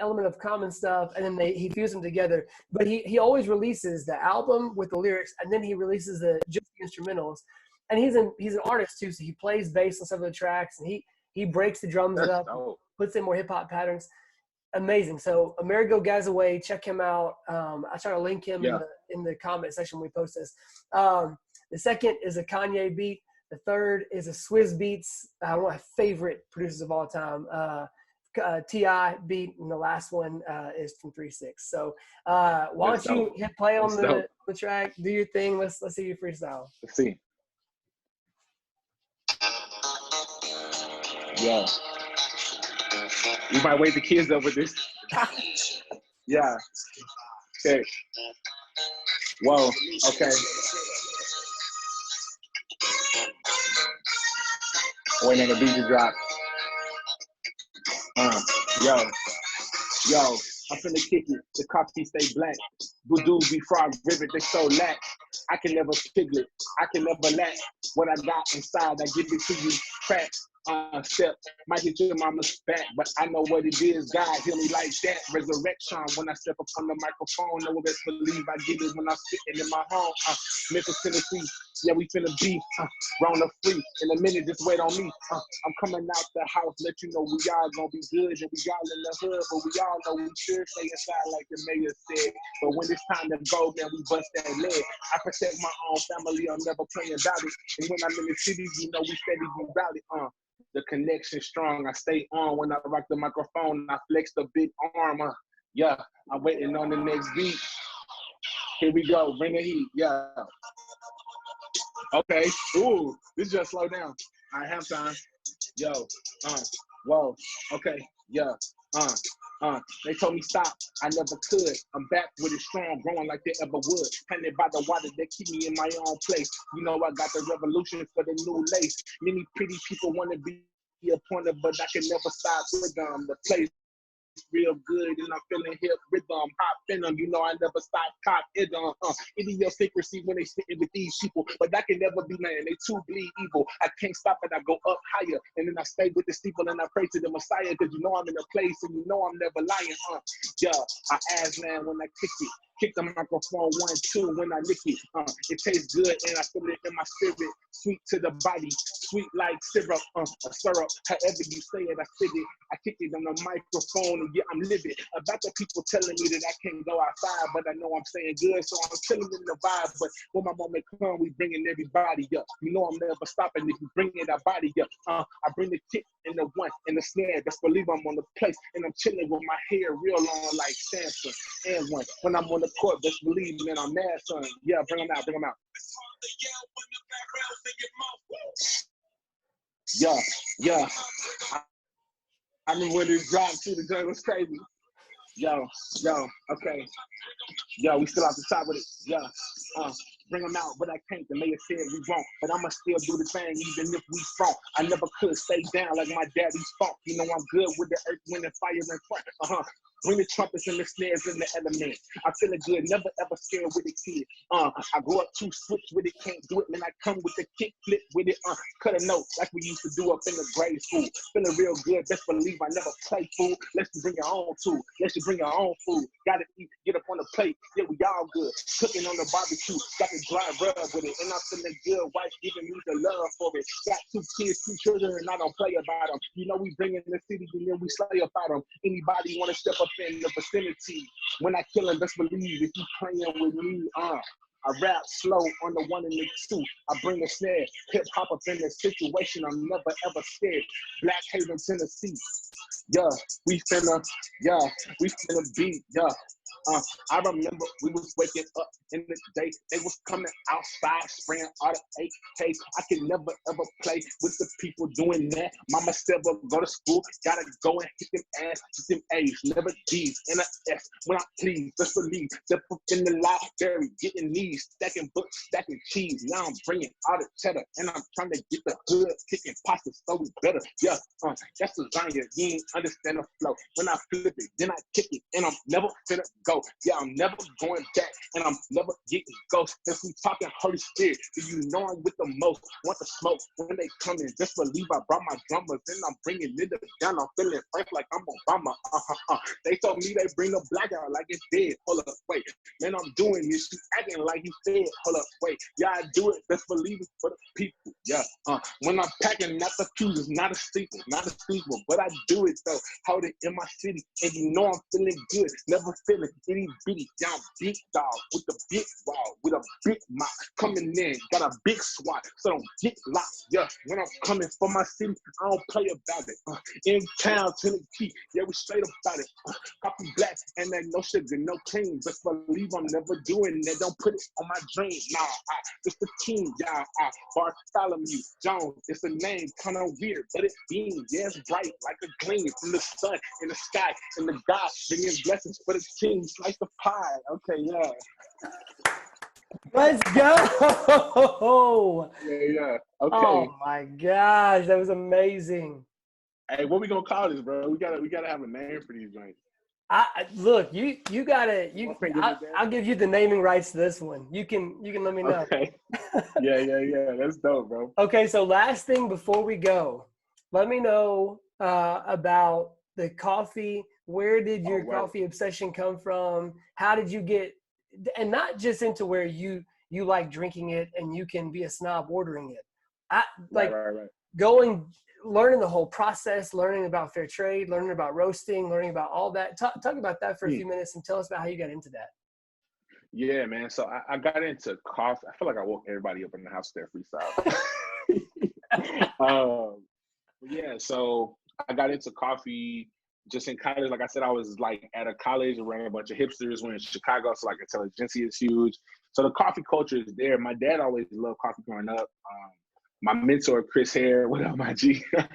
element of Common stuff, and then he fused them together. But he always releases the album with the lyrics, and then he releases just the instrumentals. And he's an artist too, so he plays bass on some of the tracks, and he breaks the drums up, puts in more hip hop patterns. Amazing. So Amerigo Gazaway, check him out. I try to link him in the comment section when we post this. The second is a Kanye beat. The third is a Swizz Beats, one of my favorite producers of all time. T.I. beat, and the last one is from 3-6. So why don't you hit play on the track, do your thing. Let's see you freestyle. Let's see. Yeah. We might wake the kids up with this. Yeah. Okay. Whoa. Okay. Waiting on the beat to drop. Yo, I'm finna kick it. The coffee stay black. Voodoo be frog rivet, they so lack. I can never piglet. I can never lack. What I got inside, I give it to you. Crack. Step might hit your mama's back, but I know what it is. God heal me like that. Resurrection when I step up on the microphone. No one best believe I get it when I'm sitting in my home. Memphis, Tennessee. Yeah, we finna be round up free. In a minute, just wait on me. I'm coming out the house, let you know we all gonna be good, and we all in the hood, but we all know we should stay inside like the mayor said. But when it's time to go, man, we bust that leg. I protect my own family, I'm never playing about it. And when I'm in the city, you know we steady be rowdy. The connection strong. I stay on when I rock the microphone. I flex the big arm. Yeah, I'm waiting on the next beat. Here we go. Bring the heat. Yeah. Okay. Ooh, this just slow down. I have time. Yo. Whoa. Okay. Yeah. They told me stop. I never could. I'm back with it strong, growing like they ever would. Planted by the water that keep me in my own place. You know I got the revolution for the new lace. Many pretty people want to be appointed, but I can never stop with them. The place real good, and I'm feeling hip rhythm, hop in them. You know I never stop cop it on. Idiosyncrasy when they sitting with these people, but that can never be man. They too bleed evil. I can't stop it. I go up higher, and then I stay with the steeple and I pray to the Messiah, because you know I'm in a place and you know I'm never lying. Yeah, I ask man when I kick the microphone 1, 2 when I lick it. It tastes good and I feel it in my spirit. Sweet to the body, sweet like syrup, a syrup. However you say it, I fit it. I kick it on the microphone and yeah, I'm living. About the people telling me that I can't go outside, but I know I'm saying good, so I'm killing in the vibe. But when my moment come, we bringing everybody up. You know I'm never stopping if you bring it, our body up. I bring the kick and the one and the snare. Best believe I'm on the place and I'm chilling with my hair real long like Samson. And one when I'm on the court, best believe man, I'm mad, son. Yeah, bring them out, bring them out. Yeah. I remember when it dropped too, the joint was crazy. Yo, okay. Yo, we still out the top with it. Yo, bring them out, but I can't. The mayor said we won't, but I'ma still do the thing even if we front. I never could stay down like my daddy's funk. You know I'm good with the earth, wind, and fire in front. Bring the trumpets and the snares and the element. I feeling good, never ever scared with a kid. I grew up too swift with it, can't do it. Then I come with the kick flip with it. Cut a note like we used to do up in the grade school. Feeling real good, best believe I never play fool. Let's bring your own tool. Let's bring your own food. Gotta eat, get up on the plate. Yeah, we all good. Cooking on the barbecue, got the dry rub with it. And I'm feeling good, wife giving me the love for it. Got 2 kids, 2 children, and I don't play about them. You know we bring in the city and then we slay about them. Anybody wanna step up in the vicinity? When I kill him, best believe if you playing with me, I rap slow on the 1 and the 2. I bring a snare, hip hop up in the situation. I'm never ever scared. Black Haven, Tennessee. Yeah, we finna beat. Yeah. I remember we was waking up in the day. They was coming outside spraying all the AK. I could never ever play with the people doing that. Mama said, "Well, go to school, gotta go and hit them ass, hit them A's, never D's and a S. When I please, just believe, step up in the library, getting these, stacking books, stacking cheese. Now I'm bringing all the cheddar, and I'm trying to get the hood kicking pasta so we better. Yeah, that's lasagna. You ain't understand the flow. When I flip it, then I kick it, and I'm never finna go. Yeah, I'm never going back, and I'm never getting ghost. If we talking Holy Spirit, do you know I'm with the most? Want the smoke when they come in? Just believe I brought my drummers, and I'm bringing it down. I'm feeling frank like I'm Obama. They told me they bring the blackout like it's dead. Hold up, wait, man, I'm doing this. You acting like you said. Hold up, wait, yeah, I do it. Just believe it for the people. Yeah, when I'm packing, not the fuse, it's not a steeple, but I do it though. Hold it in my city, and you know I'm feeling good. Never feeling itty bitty, down big dog with the big wall, with a big mouth coming in, got a big swat, so don't get locked. Yeah, when I'm coming for my city, I don't play about it. In town, Tennessee, yeah, we straight about it. Copy black and that no sugar, no cream. Just believe I'm never doing that. Don't put it on my dream. Nah, it's the king, yeah. Bartholomew Jones, it's a name kind of weird, but it beams. Yeah, it's bright like a gleam from the sun in the sky, and the God bringing blessings for the king. Slice the pie. Okay, yeah. Let's go. Yeah. Okay. Oh my gosh, that was amazing. Hey, what we gonna call this, bro? We gotta have a name for these joints. Look, you gotta. I'll give you the naming rights to this one. You can let me know. Okay. Yeah. That's dope, bro. Okay, so last thing before we go, let me know about the coffee. Where did your coffee obsession come from? How did you get, and not just into where you like drinking it and you can be a snob ordering it. Right. Learning the whole process, learning about fair trade, learning about roasting, learning about all that. Talk about that for a few minutes and tell us about how you got into that. Yeah, man. So I got into coffee. I feel like I woke everybody up in the house there freestyle. Yeah, so I got into coffee just in college. Like I said, I was like at a college around a bunch of hipsters. We're in Chicago, so like intelligentsia is huge. So the coffee culture is there. My dad always loved coffee growing up. My mentor, Chris Hare, what up, my G? When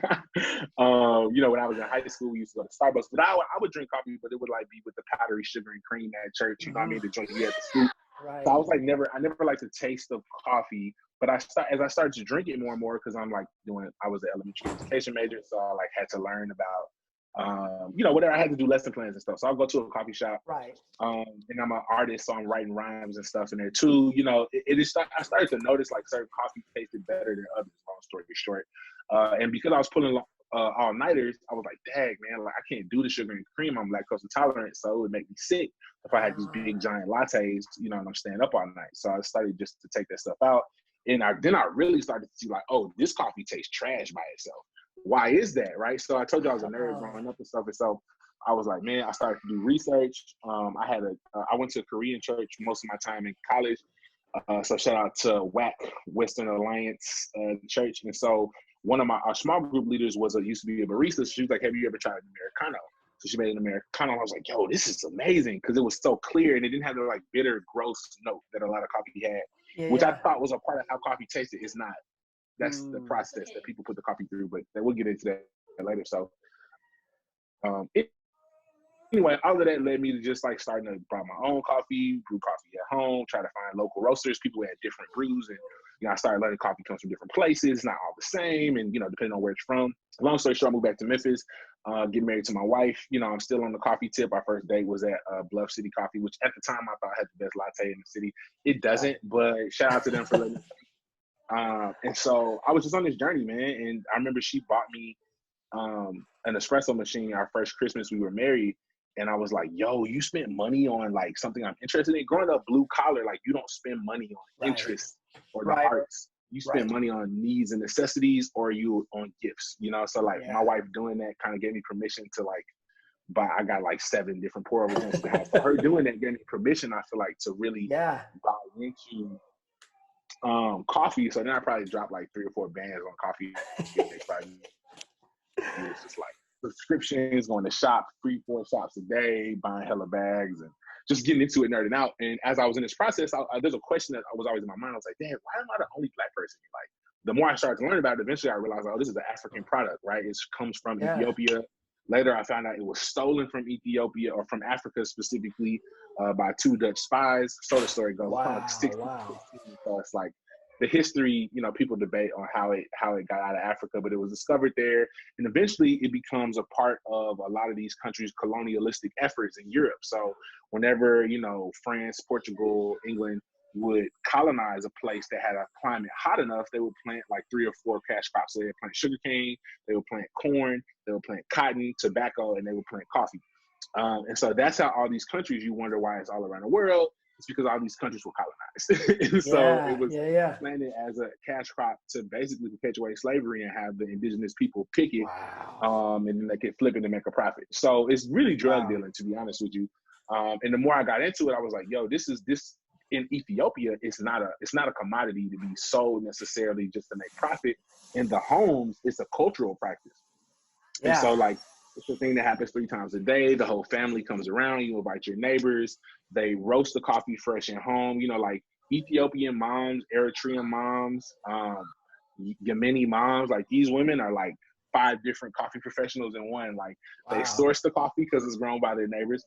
I was in high school, we used to go to Starbucks. But I would drink coffee, but it would like be with the powdery sugar and cream at church. You know what I mean? The joint you had to scoop. Right. So I was like, I never liked the taste of coffee. But as I started to drink it more and more, because I was an elementary education major, so I like had to learn about, whatever. I had to do lesson plans and stuff. So I'll go to a coffee shop. Right. And I'm an artist, so I'm writing rhymes and stuff in there too. I started to notice like certain coffee tasted better than others, long story short. And because I was pulling all-nighters, I was like, dang, man, like I can't do the sugar and cream. I'm lactose intolerant, so it would make me sick if I had these big giant lattes, and I'm staying up all night. So I started just to take that stuff out. And then I really started to see like, oh, this coffee tastes trash by itself. Why is that, right? So I told you I was a nerd growing up and stuff. And so I was like, man, I started to do research. I went to a Korean church most of my time in college. So shout out to WAC, Western Alliance Church. And so one of our small group leaders used to be a barista. She was like, have you ever tried an Americano? So she made an Americano. I was like, yo, this is amazing. Because it was so clear and it didn't have the like bitter, gross note that a lot of coffee had, which I thought was a part of how coffee tasted. It's not. That's the process that people put the coffee through, but we'll get into that later. So Anyway, all of that led me to just like starting to buy my own coffee, brew coffee at home, try to find local roasters, people who had different brews. And, I started learning coffee comes from different places, it's not all the same. And, depending on where it's from. Long story short, I moved back to Memphis, get married to my wife. I'm still on the coffee tip. Our first date was at Bluff City Coffee, which at the time I thought had the best latte in the city. It doesn't, but shout out to them for letting me. And so I was just on this journey, man. And I remember she bought me an espresso machine our first Christmas we were married. And I was like, yo, you spent money on like something I'm interested in. Growing up blue collar, like you don't spend money on interest or the arts. You spend money on needs and necessities, or you on gifts, So like my wife doing that kind of gave me permission to like buy. I got like 7 different pour over things in the house. So her doing that gave me permission, I feel like, to really buy into coffee. So then I probably dropped like 3 or 4 bands on coffee. It's just like subscriptions, going to shop 3-4 shops a day, buying hella bags, and just getting into it, nerding out. And as I was in this process, there's a question that was always in my mind. I was like, damn, why am I the only Black person? Like, the more I started to learn about it, eventually I realized, oh, this is an African product, right? It comes from Ethiopia. Later, I found out it was stolen from Ethiopia, or from Africa specifically, by 2 Dutch spies. So the story goes. So it's like the history, people debate on how it got out of Africa, but it was discovered there. And eventually it becomes a part of a lot of these countries' colonialistic efforts in Europe. So whenever, France, Portugal, England would colonize a place that had a climate hot enough, they would plant like 3 or 4 cash crops. So they would plant sugarcane, they would plant corn, they would plant cotton, tobacco, and they would plant coffee. And so that's how all these countries, you wonder why it's all around the world. It's because all these countries were colonized. And so it was planted as a cash crop to basically perpetuate slavery and have the indigenous people pick it. And then they could flip it and make a profit. So it's really drug dealing, to be honest with you. And the more I got into it, I was like, yo, this in Ethiopia, it's not a commodity to be sold necessarily just to make profit. In the homes, it's a cultural practice. And so like, it's a thing that happens 3 times a day. The whole family comes around. You invite your neighbors. They roast the coffee fresh at home. Like Ethiopian moms, Eritrean moms, Yemeni moms. Like these women are like 5 different coffee professionals in one. Like they source the coffee because it's grown by their neighbors.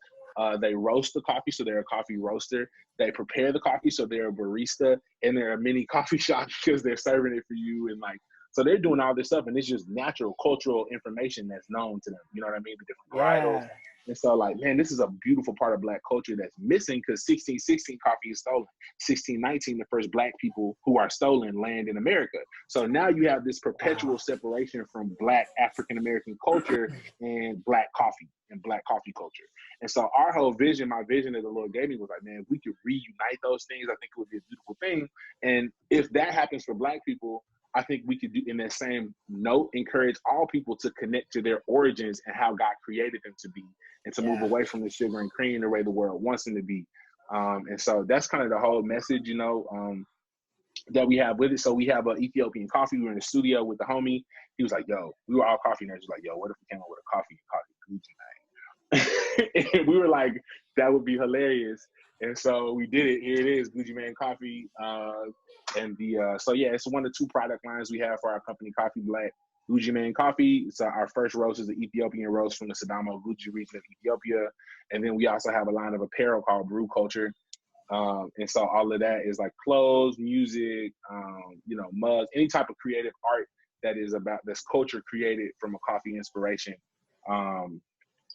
They roast the coffee, so they're a coffee roaster. They prepare the coffee, so they're a barista. And they're a mini coffee shop because they're serving it for you. And like, so they're doing all this stuff, and it's just natural cultural information that's known to them. You know what I mean? The different varietals. And so like, man, this is a beautiful part of Black culture that's missing, because 1616 coffee is stolen. 1619, the first Black people who are stolen land in America. So now you have this perpetual separation from Black African-American culture and Black coffee and Black coffee culture. And so our whole vision, my vision that the Lord gave me was like, man, if we could reunite those things, I think it would be a beautiful thing. And if that happens for Black people, I think we could do, in that same note, encourage all people to connect to their origins and how God created them to be, and to move away from the sugar and cream the way the world wants them to be. And so that's kind of the whole message, that we have with it. So we have an Ethiopian coffee. We were in the studio with the homie. He was like, yo, we were all coffee nerds. He was like, yo, what if we came up with a coffee and called it Gucci Mane? And we were like, that would be hilarious. And so we did it. Here it is, Gucci Mane Coffee. So it's one of 2 product lines we have for our company, Coffee Black. Gucci Mane Coffee. So our first roast is the Ethiopian roast from the Sidamo Gucci region of Ethiopia. And then we also have a line of apparel called Brew Culture. And so all of that is like clothes, music, mugs, any type of creative art that's culture created from a coffee inspiration,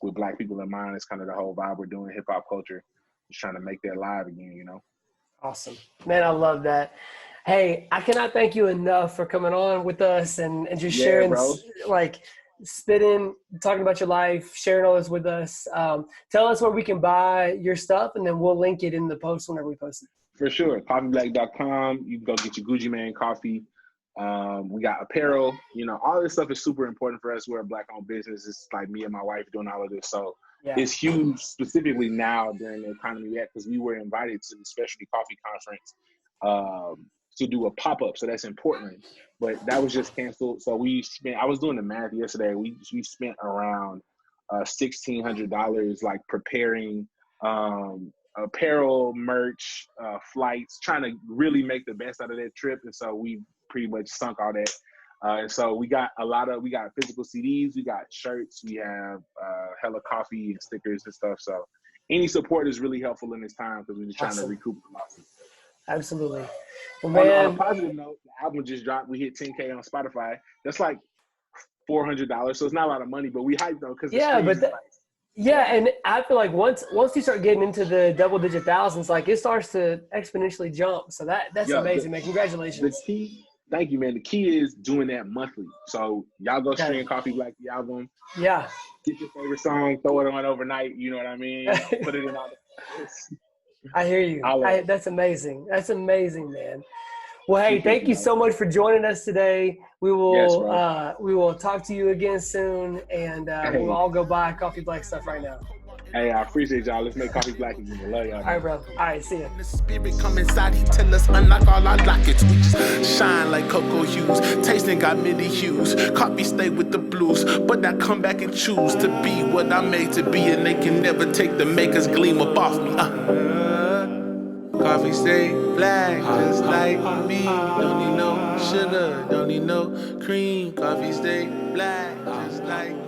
with Black people in mind. It's kind of the whole vibe we're doing, hip hop culture, just trying to make that live again, Awesome. Man, I love that. Hey, I cannot thank you enough for coming on with us and just sharing, spitting, talking about your life, sharing all this with us. Tell us where we can buy your stuff, and then we'll link it in the post whenever we post it. For sure. Coffeeblack.com. You can go get your Gucci Mane coffee. We got apparel. All this stuff is super important for us. We're a Black-owned business. It's like me and my wife doing all of this. So it's huge, specifically now during the economy we're at, because we were invited to the Specialty Coffee Conference to do a pop-up. So that's in Portland, but that was just canceled. So I was doing the math yesterday. We spent around $1,600 like preparing apparel, merch, flights, trying to really make the best out of that trip. And so we pretty much sunk all that And so we got physical CDs, we got shirts, we have hella coffee and stickers and stuff. So any support is really helpful in this time because we're just trying to recoup the losses. Absolutely. Well, man, on a positive note, the album just dropped. We hit 10K on Spotify. That's like $400, so it's not a lot of money, but we hyped though because and I feel like once you start getting into the double-digit thousands, like it starts to exponentially jump. So that's amazing, man. Congratulations. Thank you, man. The key is doing that monthly. So y'all go stream Coffee Black the album. Yeah. Get your favorite song, throw it on overnight. You know what I mean? Put it in all the. I hear you. That's amazing. That's amazing, man. Well, hey, thank you so much for joining us today. We will talk to you again soon, and we'll all go buy Coffee Black stuff right now. Hey, I appreciate y'all. Let's make Coffee Black again. I love y'all. All right, bro. All right, see ya. The spirit come inside, he tell us unlock all our lockets. We just shine like cocoa hues, tasting got many hues. Coffee stay with the blues, but I come back and choose to be what I'm made to be, and they can never take the makers gleam up off me. Coffee stay black, just like me. Don't need no sugar, don't need no cream. Coffee stay black, just like